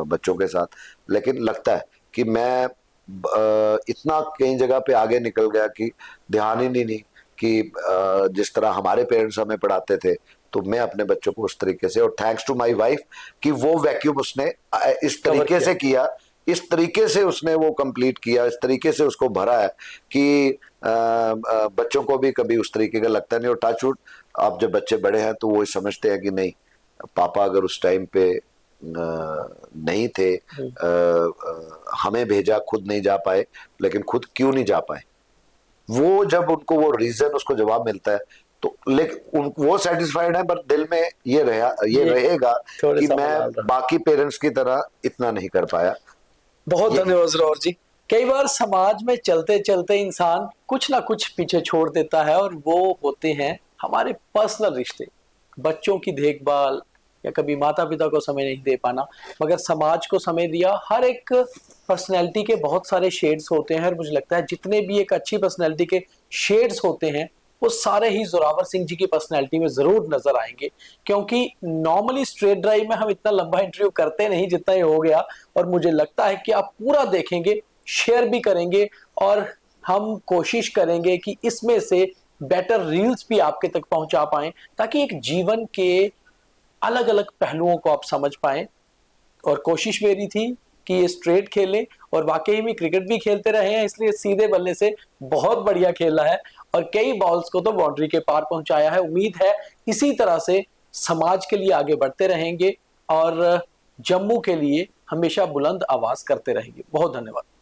S1: बच्चों के साथ। लेकिन लगता है कि मैं इतना कई जगह पे आगे निकल गया कि ध्यान ही नहीं कि जिस तरह हमारे पेरेंट्स हमें पढ़ाते थे, तो मैं अपने बच्चों को उस तरीके से, और थैंक्स टू माय वाइफ कि वो वैक्यूम उसने इस तरीके से किया, इस तरीके से उसने वो कंप्लीट किया, इस तरीके से उसको भरा है कि बच्चों को भी कभी उस तरीके का लगता नहीं। और टचवुड, अब जब बच्चे बड़े हैं तो वो समझते हैं कि नहीं, पापा अगर उस टाइम पे नहीं थे, हमें भेजा, खुद नहीं जा पाए, लेकिन खुद क्यों नहीं जा पाए, वो जब उनको वो रीजन, उसको जवाब मिलता है, तो लेकिन वो सेटिस्फाइड है, पर दिल में ये रहेगा कि मैं बाकी पेरेंट्स की तरह इतना नहीं कर पाया।
S2: बहुत धन्यवाद ज़ोरावर जी। कई बार समाज में चलते चलते इंसान कुछ ना कुछ पीछे छोड़ देता है, और वो होते हैं हमारे पर्सनल रिश्ते, बच्चों की देखभाल, या कभी माता पिता को समय नहीं दे पाना, मगर समाज को समय दिया। हर एक पर्सनैलिटी के बहुत सारे शेड्स होते हैं, और मुझे लगता है जितने भी एक अच्छी पर्सनैलिटी के शेड्स होते हैं वो सारे ही जोरावर सिंह जी की पर्सनैलिटी में जरूर नजर आएंगे, क्योंकि नॉर्मली स्ट्रेट ड्राइव में हम इतना लंबा इंटरव्यू करते नहीं जितना ये हो गया, और मुझे लगता है कि आप पूरा देखेंगे, शेयर भी करेंगे, और हम कोशिश करेंगे कि इसमें से बेटर रील्स भी आपके तक पहुंचा पाएं, ताकि एक जीवन के अलग अलग पहलुओं को आप समझ पाएं। और कोशिश मेरी थी कि ये स्ट्रेट खेलें, और वाकई में क्रिकेट भी खेलते रहे हैं, इसलिए सीधे बल्ले से बहुत बढ़िया खेला है, और कई बॉल्स को तो बाउंड्री के पार पहुंचाया है। उम्मीद है इसी तरह से समाज के लिए आगे बढ़ते रहेंगे, और जम्मू के लिए हमेशा बुलंद आवाज करते रहेंगे। बहुत धन्यवाद।